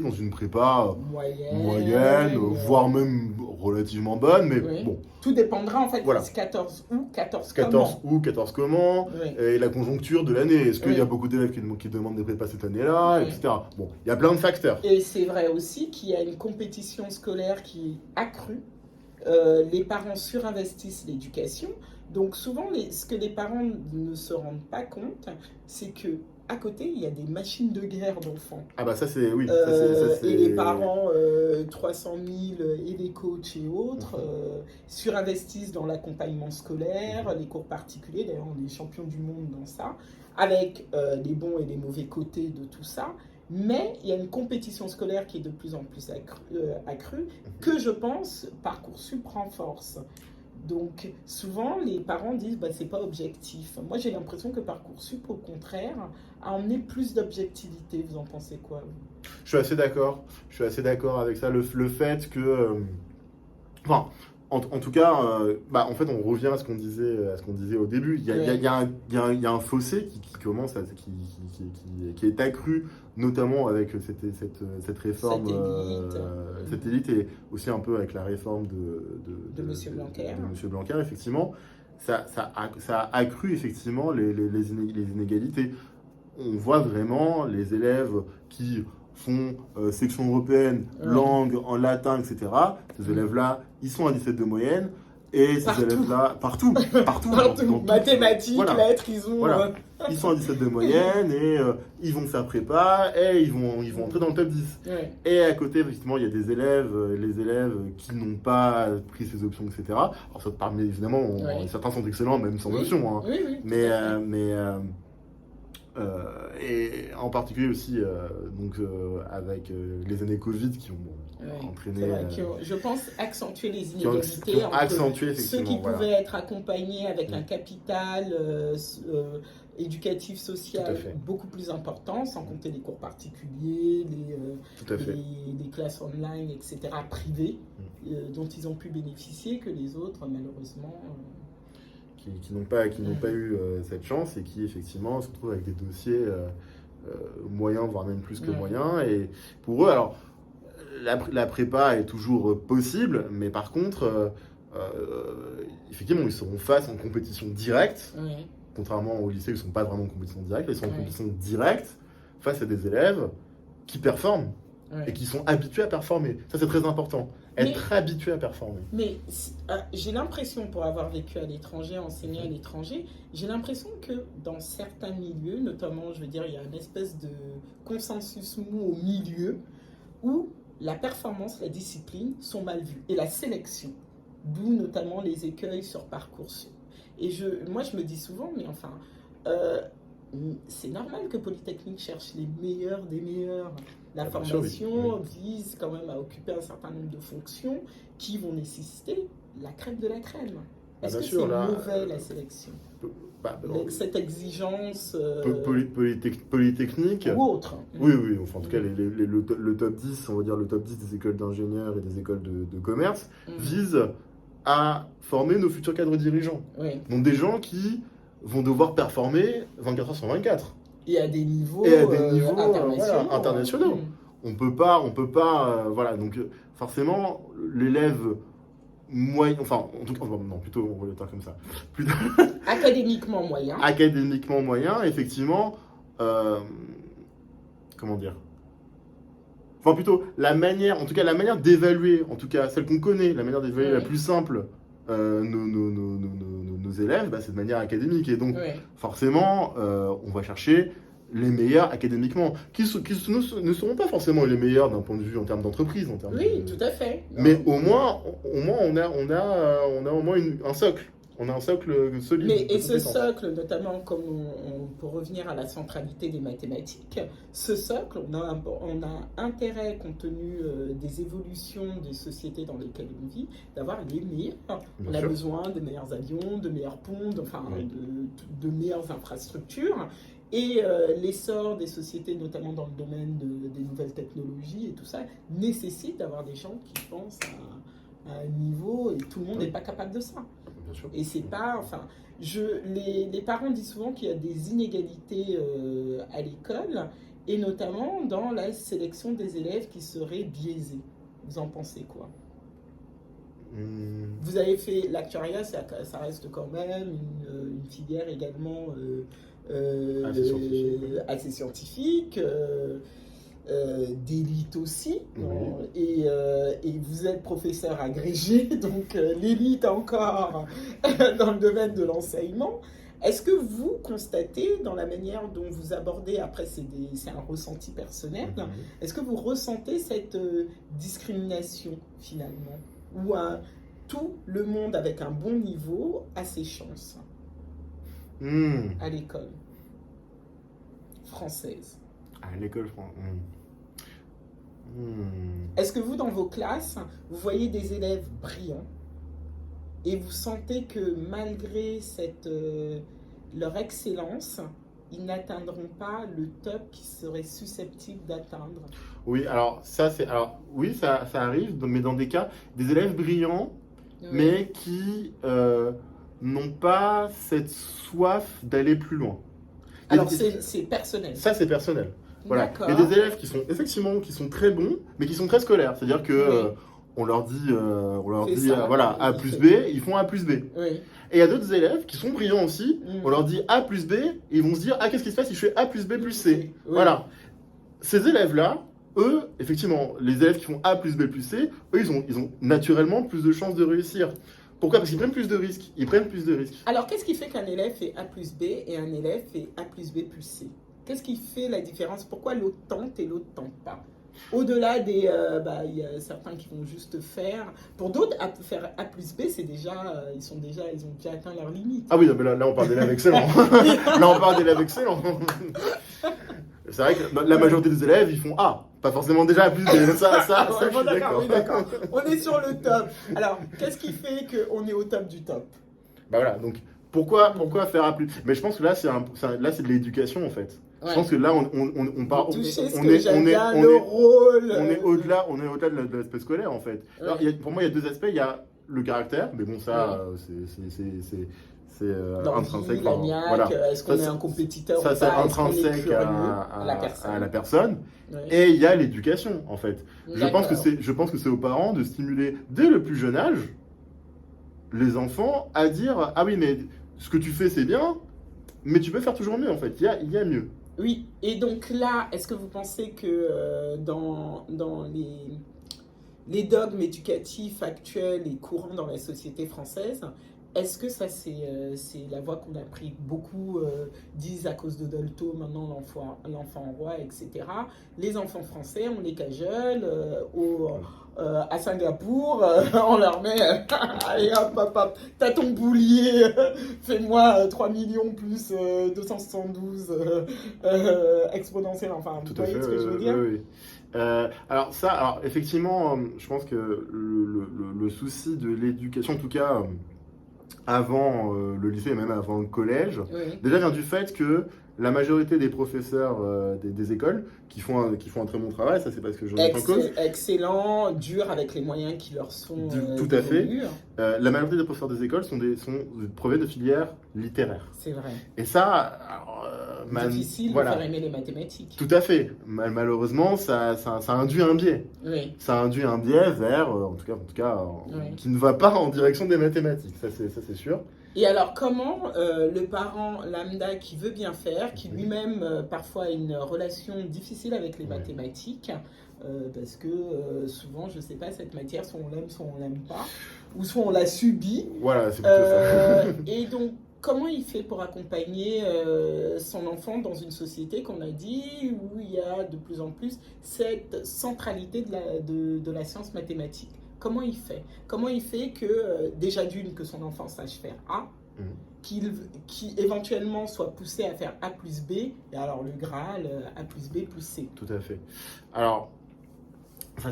dans une prépa moyenne, voire même relativement bonne, mais bon. Tout dépendra en fait de 14 ou 14 comment, et la conjoncture de l'année. Est-ce qu'il y a beaucoup d'élèves qui demandent des prépas cette année-là, etc. Bon, il y a plein de facteurs. Et c'est vrai aussi qu'il y a une compétition scolaire qui est accrue. Les parents surinvestissent l'éducation. Donc souvent, ce que les parents ne se rendent pas compte, c'est que à côté, il y a des machines de guerre d'enfants. Ah bah ça c'est, oui. Et les parents, 300 000 et les coachs et autres, surinvestissent dans l'accompagnement scolaire, les cours particuliers. D'ailleurs, on est champion du monde dans ça, avec les bons et les mauvais côtés de tout ça. Mais il y a une compétition scolaire qui est de plus en plus accrue, que je pense Parcoursup renforce. Donc, souvent, les parents disent c'est pas objectif. Moi, j'ai l'impression que Parcoursup, au contraire, a emmené plus d'objectivité. Vous en pensez quoi, vous ? Je suis assez d'accord avec ça. Le fait que... en tout cas, en fait, on revient à ce qu'on disait au début. Il y a un fossé qui commence, qui est accru, notamment avec cette réforme satellite et aussi un peu avec la réforme de M. Blanquer. De M. Blanquer, effectivement. Ça a accru effectivement les inégalités. On voit vraiment les élèves qui font section européenne, langue en latin, etc. Ces élèves-là, ils sont à 17 de moyenne. Et ces élèves-là, partout. Mathématiques, lettres, ils ont... Ils sont à 17 de moyenne et ils vont faire prépa et ils vont entrer dans le top 10. Ouais. Et à côté, effectivement, il y a les élèves qui n'ont pas pris ces options, etc. Alors, ça parmi, évidemment, certains sont excellents, même sans option. Hein. Oui, et en particulier aussi avec les années Covid qui ont entraîné... je pense, accentuer les inégalités entre ceux qui pouvaient être accompagnés avec un capital éducatif, social beaucoup plus important, sans compter les cours particuliers, les classes online, etc., privées, dont ils ont pu bénéficier, que les autres, malheureusement... qui n'ont pas eu cette chance et qui effectivement se retrouvent avec des dossiers moyen, voire même plus que moyen. Et pour eux, alors, la prépa est toujours possible, mais par contre, effectivement, ils seront face en compétition directe, contrairement au lycée, ils ne sont pas vraiment en compétition directe, ils sont en compétition directe face à des élèves qui performent et qui sont habitués à performer. Ça, c'est très important. Être habitué à performer. Mais j'ai l'impression, pour avoir vécu à l'étranger, enseigné à l'étranger, j'ai l'impression que dans certains milieux, notamment, je veux dire, il y a une espèce de consensus mou au milieu où la performance, la discipline sont mal vues. Et la sélection, d'où notamment les écueils sur Parcoursup. Et moi, je me dis souvent, mais enfin, c'est normal que Polytechnique cherche les meilleurs des meilleurs. La formation vise quand même à occuper un certain nombre de fonctions qui vont nécessiter la crème de la crème. Est-ce que c'est mauvais, la sélection? Cette exigence polytechnique ou autre. Oui, enfin, en tout cas, le top 10, on va dire le top 10 des écoles d'ingénieurs et des écoles de commerce vise à former nos futurs cadres dirigeants. Donc des gens vont devoir performer 24 heures sur 24. Et à des niveaux, internationaux. On peut pas, voilà. Donc forcément, l'élève moyen, enfin, en tout cas, non, plutôt, on va le dire comme ça. Académiquement moyen. Académiquement moyen, effectivement. Comment dire? Enfin, plutôt, la manière d'évaluer, en tout cas, celle qu'on connaît, la manière d'évaluer la plus simple, nos élèves, c'est de manière académique. Et donc, forcément, on va chercher les meilleurs académiquement, qui ne seront pas forcément les meilleurs d'un point de vue en termes d'entreprise. Tout à fait. Mais au moins on a au moins un socle. On a un socle solide. Et ce socle, notamment, pour revenir à la centralité des mathématiques, ce socle, on a intérêt, compte tenu des évolutions des sociétés dans lesquelles on vit, d'avoir les meilleurs. On a besoin de meilleurs avions, de meilleurs ponts, de meilleures infrastructures. Et l'essor des sociétés, notamment dans le domaine des nouvelles technologies et tout ça, nécessite d'avoir des gens qui pensent à un niveau, et tout le monde n'est pas capable de ça. Et c'est pas, enfin, les parents disent souvent qu'il y a des inégalités à l'école, et notamment dans la sélection des élèves qui seraient biaisés. Vous en pensez quoi? Vous avez fait l'actuariat, ça reste quand même une filière également assez scientifique, d'élite aussi, et vous êtes professeur agrégé, donc l'élite encore dans le domaine de l'enseignement. Est-ce que vous constatez, dans la manière dont vous abordez, après c'est un ressenti personnel, est-ce que vous ressentez cette discrimination finalement, où tout le monde avec un bon niveau a ses chances à l'école française? À l'école française. Est-ce que vous, dans vos classes, vous voyez des élèves brillants et vous sentez que malgré leur excellence, ils n'atteindront pas le top qu'ils seraient susceptibles d'atteindre? Oui, alors ça arrive, mais dans des cas, des élèves brillants, mais qui n'ont pas cette soif d'aller plus loin. Alors c'est personnel. Ça, c'est personnel. Voilà. Il y a des élèves qui sont très bons, mais qui sont très scolaires. C'est-à-dire que on leur dit A plus B, ils font A plus B. Et il y a d'autres élèves qui sont brillants aussi. On leur dit A plus B, et ils vont se dire qu'est-ce qui se passe si je fais A plus B plus C? Voilà. Ces élèves-là, eux, effectivement, les élèves qui font A plus B plus C, eux, ils ont naturellement plus de chances de réussir. Pourquoi? Parce qu'ils prennent plus de risques. Alors, qu'est-ce qui fait qu'un élève fait A plus B et un élève fait A plus B plus C? Qu'est-ce qui fait la différence? Pourquoi l'autre tente et l'autre tente pas? Au-delà il y a certains qui vont juste faire. Pour d'autres, faire A plus B, c'est déjà, ils ont déjà atteint leur limite. Ah oui, mais là on parle d'élèves excellents. C'est vrai que la majorité des élèves, ils font A. Pas forcément déjà A plus B. Ça, je suis d'accord. On est sur le top. Alors, qu'est-ce qui fait qu'on est au top du top? Voilà, donc pourquoi faire A plus? Mais je pense que là, c'est de l'éducation en fait. Je pense que là, on part. On est au-delà de l'aspect scolaire en fait. Alors, pour moi, il y a deux aspects. Il y a le caractère, mais bon, ça, C'est intrinsèque. Voilà. Est-ce qu'on est un compétiteur ça, ou c'est pas? intrinsèque à la personne. Oui. Et il y a l'éducation, en fait. Je pense que c'est aux parents de stimuler, dès le plus jeune âge, les enfants à dire « Ah oui, mais ce que tu fais, c'est bien, mais tu peux faire toujours mieux, en fait. Il y a mieux. » Oui, et donc là, est-ce que vous pensez que dans les dogmes éducatifs actuels et courants dans la société française, est-ce que ça, c'est la voie qu'on a pris? Beaucoup disent à cause de Dolto, maintenant l'enfant roi, etc. Les enfants français, on les cajole à Singapour, on leur met allez hop, t'as ton boulier, fais-moi 3 millions plus 272 exponentiel, enfin, vous voyez ce que je veux dire? Oui. Alors effectivement, je pense que le souci de l'éducation, en tout cas avant le lycée et même avant le collège, déjà vient du fait que la majorité des professeurs des écoles qui font un très bon travail, ça c'est parce que je remets en cause. Excellent, dur avec les moyens qui leur sont tout à fait. La majorité des professeurs des écoles sont proviennent de filières littéraires. C'est vrai. Et ça, difficile de faire aimer les mathématiques. Tout à fait. Malheureusement, ça induit un biais. Oui. Ça induit un biais vers, en tout cas, qui ne va pas en direction des mathématiques. Ça c'est sûr. Et alors, comment le parent lambda qui veut bien faire, qui lui-même parfois a une relation difficile avec les mathématiques, parce que souvent, je ne sais pas, cette matière, soit on l'aime, soit on l'aime pas, ou soit on la subit. Voilà, c'est plutôt ça. Et donc, comment il fait pour accompagner son enfant dans une société qu'on a dit où il y a de plus en plus cette centralité de la science mathématique? Comment il fait? Comment il fait que, déjà d'une, que son enfant sache faire A, qu'il éventuellement soit poussé à faire A plus B, et alors le Graal, A plus B plus C? Tout à fait. Alors, ça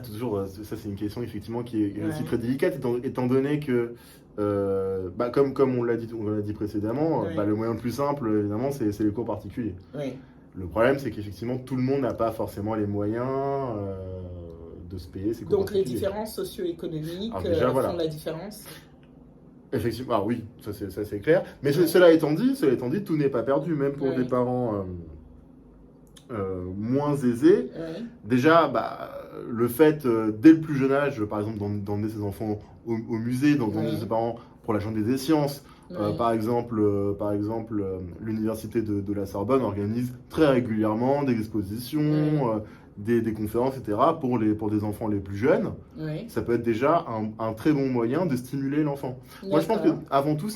c'est une question effectivement qui est aussi très délicate, étant donné que, comme on l'a dit précédemment, le moyen le plus simple, évidemment, c'est les cours particuliers. Oui. Le problème, c'est qu'effectivement, tout le monde n'a pas forcément les moyens de se payer ces cours particuliers. Donc les différences socio-économiques font la différence? Effectivement, oui, ça c'est clair. Mais cela étant dit, tout n'est pas perdu, même pour des parents moins aisés. Déjà, le fait, dès le plus jeune âge, par exemple, d'emmener ses enfants au musée, d'emmener ses parents pour la journée des sciences. Par exemple, l'université de la Sorbonne organise très régulièrement des expositions, des conférences, etc. pour des enfants les plus jeunes. Ça peut être déjà un très bon moyen de stimuler l'enfant. Moi, je pense qu'avant tout, il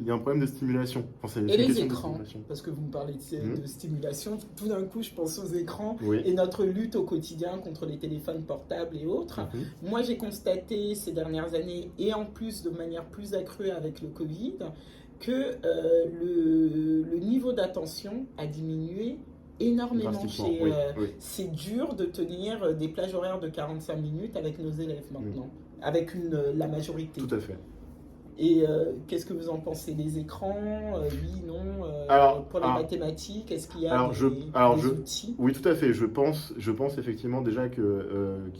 y a un problème de stimulation. Et les écrans, parce que vous me parlez de stimulation, tout d'un coup, je pense aux écrans et notre lutte au quotidien contre les téléphones portables et autres. Moi, j'ai constaté ces dernières années, et en plus de manière plus accrue avec le Covid, que le niveau d'attention a diminué énormément. C'est dur de tenir des plages horaires de 45 minutes avec nos élèves maintenant, avec la majorité. Tout à fait. Et qu'est-ce que vous en pensez? Les écrans, oui, non, pour les mathématiques, est-ce qu'il y a des outils? Oui, tout à fait. Je pense effectivement déjà qu'il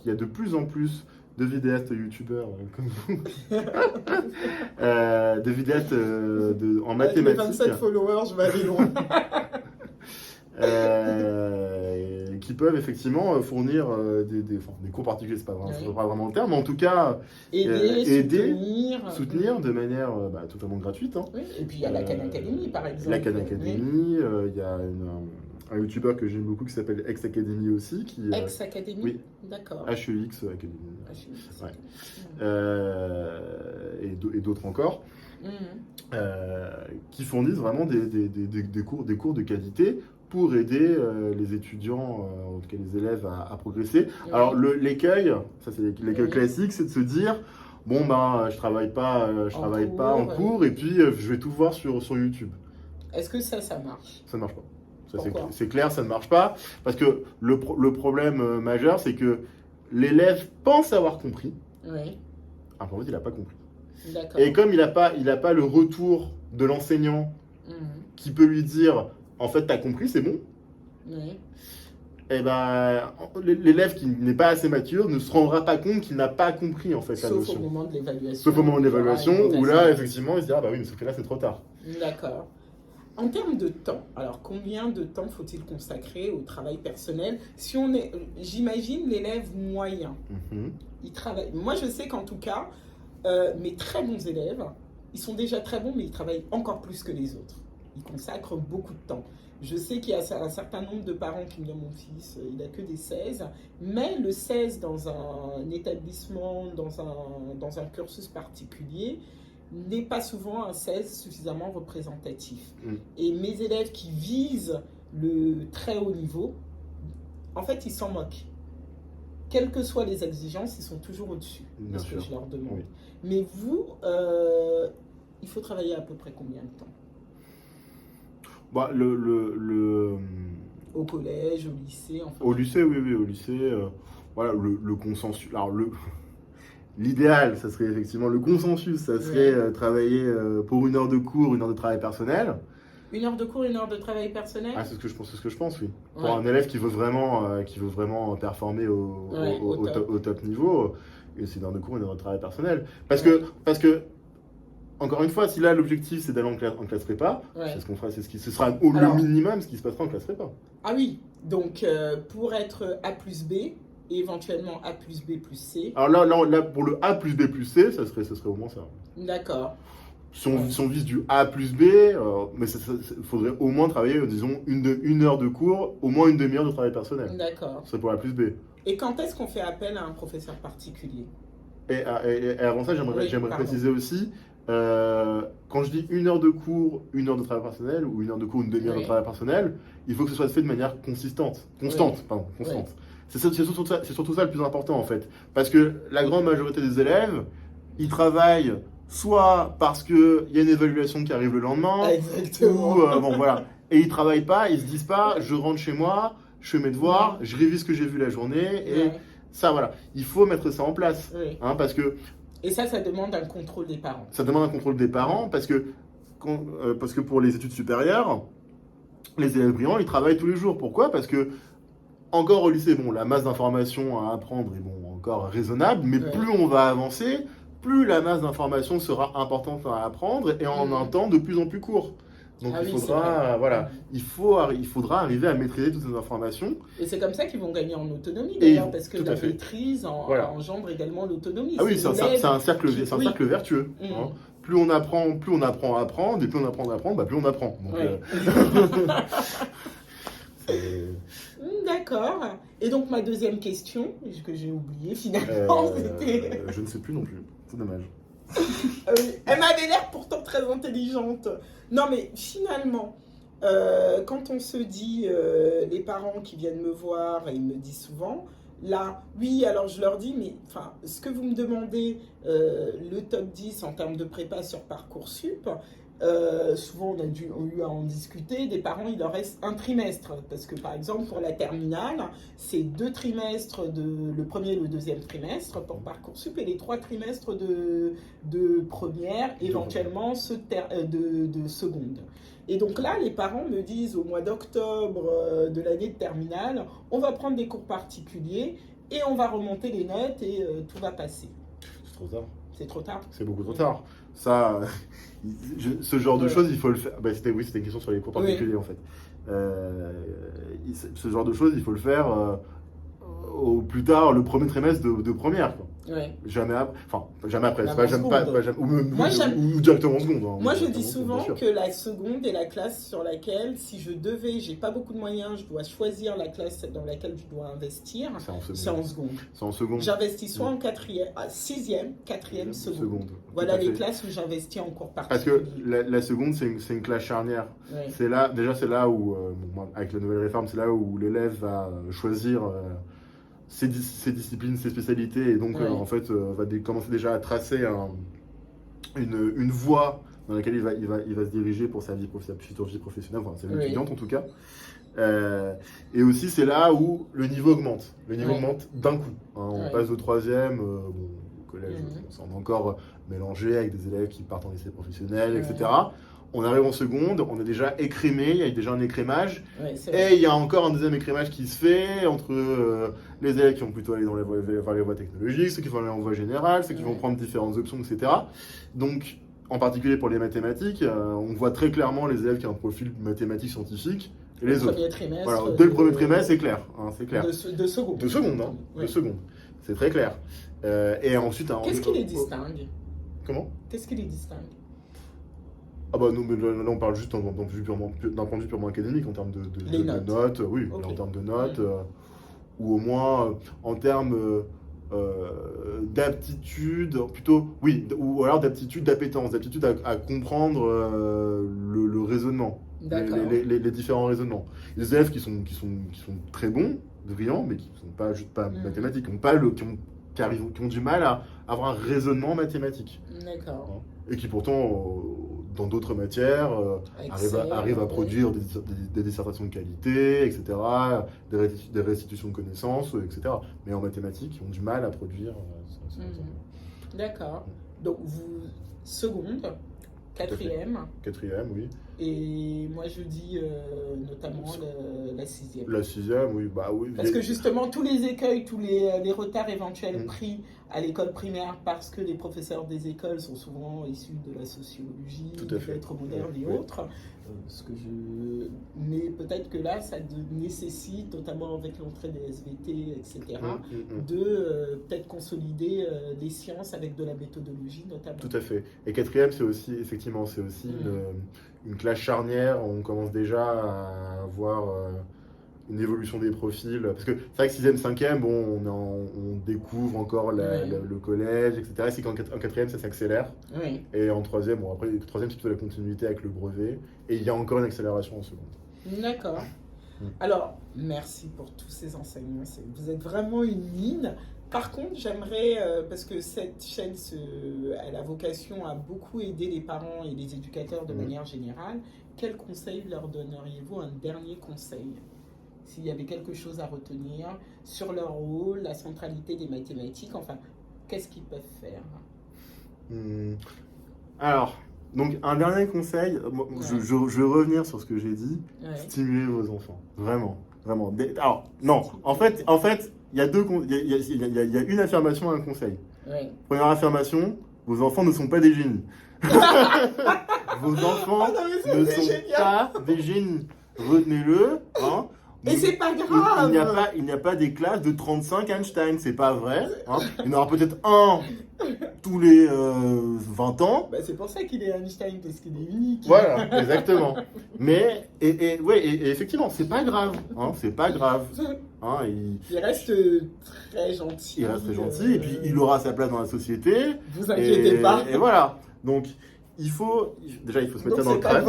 y a de plus en plus de vidéastes youtubeurs comme vous, de vidéastes en mathématiques. Avec 27 followers, je vais aller loin. Qui peuvent effectivement fournir des cours particuliers, c'est pas vraiment le terme, mais en tout cas aider, soutenir de manière totalement gratuite. Oui, et puis il y a la Khan Academy par exemple. La Khan Academy, il y a un youtubeur que j'aime beaucoup qui s'appelle X Academy aussi. X Academy. Oui. D'accord. HEX Academy. Et d'autres encore. Qui fournissent vraiment des cours de qualité pour aider les étudiants, en tout cas les élèves, à progresser. Alors l'écueil, ça c'est l'écueil classique, c'est de se dire je travaille pas en cours et puis je vais tout voir sur YouTube. Est-ce que ça marche? Ça ne marche pas. C'est clair, ça ne marche pas parce que le problème majeur, c'est que l'élève pense avoir compris. En fait, il n'a pas compris. Et comme il n'a pas le retour de l'enseignant qui peut lui dire en fait, t'as compris, c'est bon. Et l'élève qui n'est pas assez mature ne se rendra pas compte qu'il n'a pas compris en fait la notion. Sauf au moment de l'évaluation. Sauf au moment de l'évaluation où là, effectivement, il se dira oui, mais sauf que là, c'est trop tard. D'accord. En termes de temps, alors combien de temps faut-il consacrer au travail personnel? Si on est, j'imagine l'élève moyen, il travaille. Moi, je sais qu'en tout cas, mes très bons élèves, ils sont déjà très bons, mais ils travaillent encore plus que les autres. Ils consacrent beaucoup de temps. Je sais qu'il y a un certain nombre de parents qui me disent mon fils, il n'a que des 16, mais le 16 dans un établissement, dans un cursus particulier, n'est pas souvent un 16 suffisamment représentatif. Et mes élèves qui visent le très haut niveau, en fait, ils s'en moquent. Quelles que soient les exigences, ils sont toujours au-dessus de ce que je leur demande. Oui. Mais vous, il faut travailler à peu près combien de temps? Bah, Au collège, au lycée, enfin. Au lycée, oui, au lycée. Voilà, le consensus. Alors, l'idéal, ça serait effectivement le consensus, ça serait travailler pour 1 heure de cours, 1 heure de travail personnel. 1 heure de cours, 1 heure de travail personnel? Ah, c'est ce que je pense, oui. Pour un élève qui veut vraiment performer au top niveau, c'est 1 heure de cours, 1 heure de travail personnel. Parce que encore une fois, si là l'objectif c'est d'aller en classe prépa, c'est ce qu'on fera, ce sera le minimum ce qui se passera en classe prépa. Ah oui, donc pour être A plus B, et éventuellement A plus B plus C. Alors là pour le A plus B plus C, ce serait au moins ça. D'accord. Si on vise du A plus B, mais il faudrait au moins travailler, disons, 1 heure de cours, au moins 1/2 heure de travail personnel. D'accord. Ce serait pour A plus B. Et quand est-ce qu'on fait appel à un professeur particulier? Et avant ça, j'aimerais préciser aussi, quand je dis 1 heure de cours, 1 heure de travail personnel, ou 1 heure de cours, 1/2 heure de travail personnel, il faut que ce soit fait de manière constante. Constante. C'est surtout ça le plus important en fait. Parce que la grande majorité des élèves, ils travaillent soit parce qu'il y a une évaluation qui arrive le lendemain, exactement. Ou voilà. Et ils travaillent pas, ils se disent pas, je rentre chez moi, je fais mes devoirs, je révise ce que j'ai vu la journée, et ça voilà. Il faut mettre ça en place. Parce que... Et ça demande un contrôle des parents. Ça demande un contrôle des parents parce que pour les études supérieures, les élèves brillants, ils travaillent tous les jours. Pourquoi? Parce que, encore au lycée, la masse d'informations à apprendre est encore raisonnable, mais plus on va avancer, plus la masse d'informations sera importante à apprendre et en un temps de plus en plus court. Donc il faudra arriver à maîtriser toutes ces informations. Et c'est comme ça qu'ils vont gagner en autonomie d'ailleurs, parce que la maîtrise engendre également l'autonomie. Ah oui, c'est un cercle vertueux. Plus on apprend à apprendre, et plus on apprend à apprendre, plus on apprend. D'accord. Et donc ma deuxième question, que j'ai oubliée finalement, c'était... Je ne sais plus non plus, c'est dommage. Elle m'avait l'air pourtant très intelligente. Non mais finalement, quand on se dit, les parents qui viennent me voir, et ils me disent souvent, là, oui, alors je leur dis, mais ce que vous me demandez, le top 10 en termes de prépa sur Parcoursup, souvent on a eu à en discuter, des parents il leur reste un trimestre, parce que par exemple pour la terminale, c'est 2 trimestres, le premier et le deuxième trimestre pour Parcoursup, et les 3 trimestres de première, éventuellement ceux de seconde. Et donc là, les parents me disent au mois d'octobre de l'année de terminale, on va prendre des cours particuliers et on va remonter les notes et tout va passer. C'est trop tard. C'est trop tard. C'est beaucoup trop tard. Ça, ce genre de choses, il faut le faire. C'était une question sur les cours particuliers en fait. Ce genre de choses, il faut le faire au plus tard le premier trimestre de première. Jamais après. Jamais après. Ou directement en seconde. Moi, je dis souvent que la seconde est la classe sur laquelle, si j'ai pas beaucoup de moyens, je dois choisir la classe dans laquelle je dois investir. C'est en seconde. C'est en seconde. J'investis soit en sixième, quatrième, seconde. Voilà les classes où j'investis en cours particuliers. Parce que la seconde, c'est une classe charnière. C'est là où, avec la nouvelle réforme, c'est là où l'élève va choisir ses disciplines, ses spécialités, et donc en fait va commencer déjà à tracer une voie dans laquelle il va se diriger pour sa future vie professionnelle, sa vie étudiante en tout cas. Et aussi c'est là où le niveau augmente. Le niveau augmente d'un coup. On passe au troisième, au collège, on est encore mélangé avec des élèves qui partent en lycée professionnel, etc. On arrive en seconde, on est déjà écrémé, il y a déjà un écrémage, et il y a encore un deuxième écrémage qui se fait entre les élèves qui vont plutôt aller vers les voies technologiques, ceux qui vont aller en voie générale, ceux qui vont prendre différentes options, etc. Donc en particulier pour les mathématiques, on voit très clairement les élèves qui ont un profil mathématique scientifique et les autres. Premier trimestre. Voilà, dès le premier trimestre, c'est clair. C'est clair. De seconde. De seconde, hein. Oui. De seconde. C'est très clair. Et ensuite... Qu'est-ce qui les distingue? Comment? Qu'est-ce qui les distingue? Ah bah nous, là on parle juste d'un point de vue purement académique, en termes de notes, oui, okay. En termes de notes, ou au moins en termes d'aptitude, plutôt, oui, ou alors d'aptitude, d'appétence, d'aptitude à comprendre le raisonnement, les différents raisonnements. Les élèves qui sont très bons, brillants, mais qui ne sont pas juste pas mathématiques, qui ont du mal à avoir un raisonnement mathématique. D'accord. Et qui pourtant, dans d'autres matières, arrivent à produire des dissertations de qualité, etc., des restitutions de connaissances, etc. Mais en mathématiques, ils ont du mal à produire ça. D'accord. Donc, vous, seconde, quatrième. Quatrième, oui. Et moi, je dis notamment la sixième. La sixième, oui. Bah, oui. Parce que justement, tous les écueils, tous les retards éventuels pris à l'école primaire, parce que les professeurs des écoles sont souvent issus de la sociologie, des lettres modernes et autres. Mais peut-être que là, ça nécessite, notamment avec l'entrée des SVT, etc., de peut-être consolider des sciences avec de la méthodologie, notamment. Tout à fait. Et quatrième, c'est aussi une classe charnière. On commence déjà à avoir une évolution des profils. Parce que c'est vrai que 6e, 5e, bon, on découvre encore le collège, etc. C'est qu'en quatrième, ça s'accélère. Oui. Et en troisième, bon, après, le troisième, c'est plutôt la continuité avec le brevet. Et il y a encore une accélération en seconde. D'accord. Alors, merci pour tous ces enseignements. Vous êtes vraiment une mine. Par contre, j'aimerais, parce que cette chaîne elle a vocation à beaucoup aider les parents et les éducateurs de manière générale, quel conseil leur donneriez-vous, un dernier conseil? S'il y avait quelque chose à retenir sur leur rôle, la centralité des mathématiques, enfin, qu'est-ce qu'ils peuvent faire? Alors, donc un dernier conseil, je vais revenir sur ce que j'ai dit, stimulez vos enfants, vraiment. Alors, non, en fait, il y a une affirmation et un conseil. Première affirmation, vos enfants ne sont pas des génies. Vos enfants ne sont pas des génies. Retenez-le, hein. Et c'est pas grave. Il n'y a pas des classes de 35 Einstein, c'est pas vrai. Hein. Il y en aura peut-être un tous les 20 ans. Bah, c'est pour ça qu'il est Einstein, parce qu'il est unique. Voilà, exactement. Mais, et effectivement, c'est pas grave. Hein, c'est pas grave. Hein, il reste très gentil. Il reste très gentil, et puis il aura sa place dans la société. Vous inquiétez pas. Et voilà. Donc, il faut se mettre ça dans le crâne.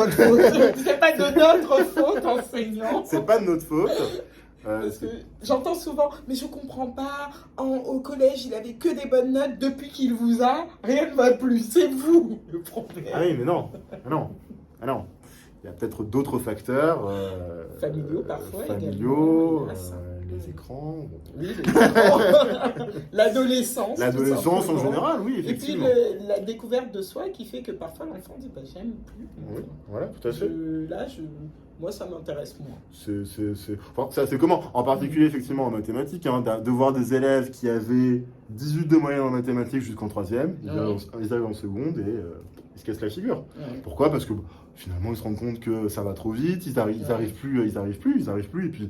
C'est pas de notre faute, enseignant. C'est pas de notre faute. Parce que j'entends souvent, mais je comprends pas, au collège il avait que des bonnes notes, depuis qu'il vous a, rien ne va plus, c'est vous le problème. Ah oui, mais non. Il y a peut-être d'autres facteurs. Familiaux parfois. Familiaux, les écrans. Oui, les écrans. L'adolescence. L'adolescence en général, oui, effectivement. Et puis la découverte de soi qui fait que parfois l'enfant dit bah, j'aime plus. Oui, voilà, tout à fait. Moi, ça m'intéresse moins. C'est comment? En particulier, effectivement, en mathématiques, hein, de voir des élèves qui avaient 18 de moyenne en mathématiques jusqu'en 3e, ils arrivent en seconde et ils se cassent la figure. Pourquoi? Parce que finalement, ils se rendent compte que ça va trop vite, ils arrivent plus, et puis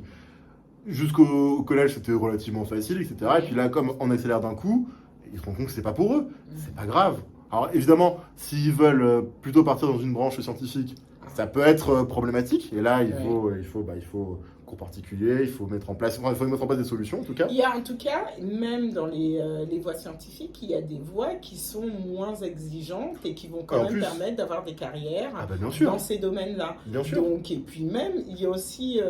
jusqu'au collège, c'était relativement facile, etc. Et puis là, comme on accélère d'un coup, ils se rendent compte que c'est pas pour eux, c'est pas grave. Alors évidemment, s'ils veulent plutôt partir dans une branche scientifique, ça peut être problématique, et là il faut cours particuliers, il faut mettre en place des solutions en tout cas. Il y a en tout cas, même dans les voies scientifiques, il y a des voies qui sont moins exigeantes et qui vont quand même permettre d'avoir des carrières dans ces domaines-là. Bien sûr. Donc, et puis même, il y a aussi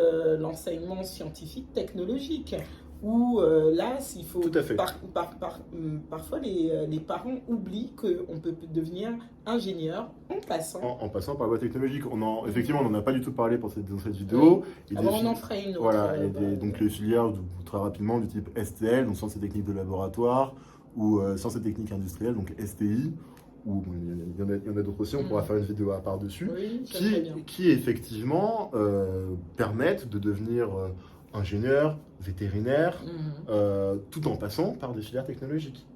l'enseignement scientifique technologique. Où là, s'il faut. Tout à fait. Parfois, les parents oublient qu'on peut devenir ingénieur en passant. En passant par la voie technologique. Effectivement, on n'en a pas du tout parlé dans cette vidéo. On en ferait une autre. Voilà, donc les filières, très rapidement, du type STL, donc sciences et techniques de laboratoire, ou sciences et techniques industrielles, donc STI. Ou il y en a d'autres aussi, on pourra faire une vidéo à part dessus, qui effectivement permettent de devenir ingénieur, vétérinaire, tout en passant par des filières technologiques.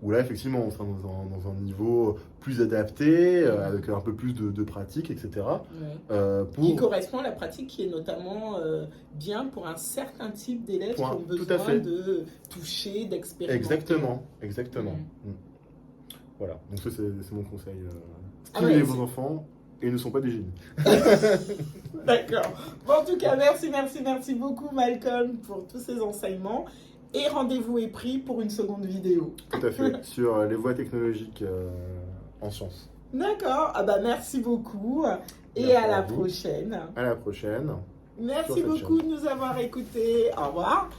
Où là, effectivement, on sera dans un niveau plus adapté, avec un peu plus de pratique, etc. Qui correspond à la pratique qui est notamment bien pour un certain type d'élèves qui ont besoin de toucher, d'expérimenter. Exactement. Voilà, donc ça c'est mon conseil. Stimulez vos enfants et ils ne sont pas des génies. D'accord. Bon, en tout cas, merci beaucoup Malcolm pour tous ces enseignements. Et rendez-vous est pris pour une seconde vidéo. Tout à fait, sur les voies technologiques en sciences. D'accord, merci beaucoup et à la prochaine. À la prochaine. Merci beaucoup de nous avoir écoutés. Au revoir.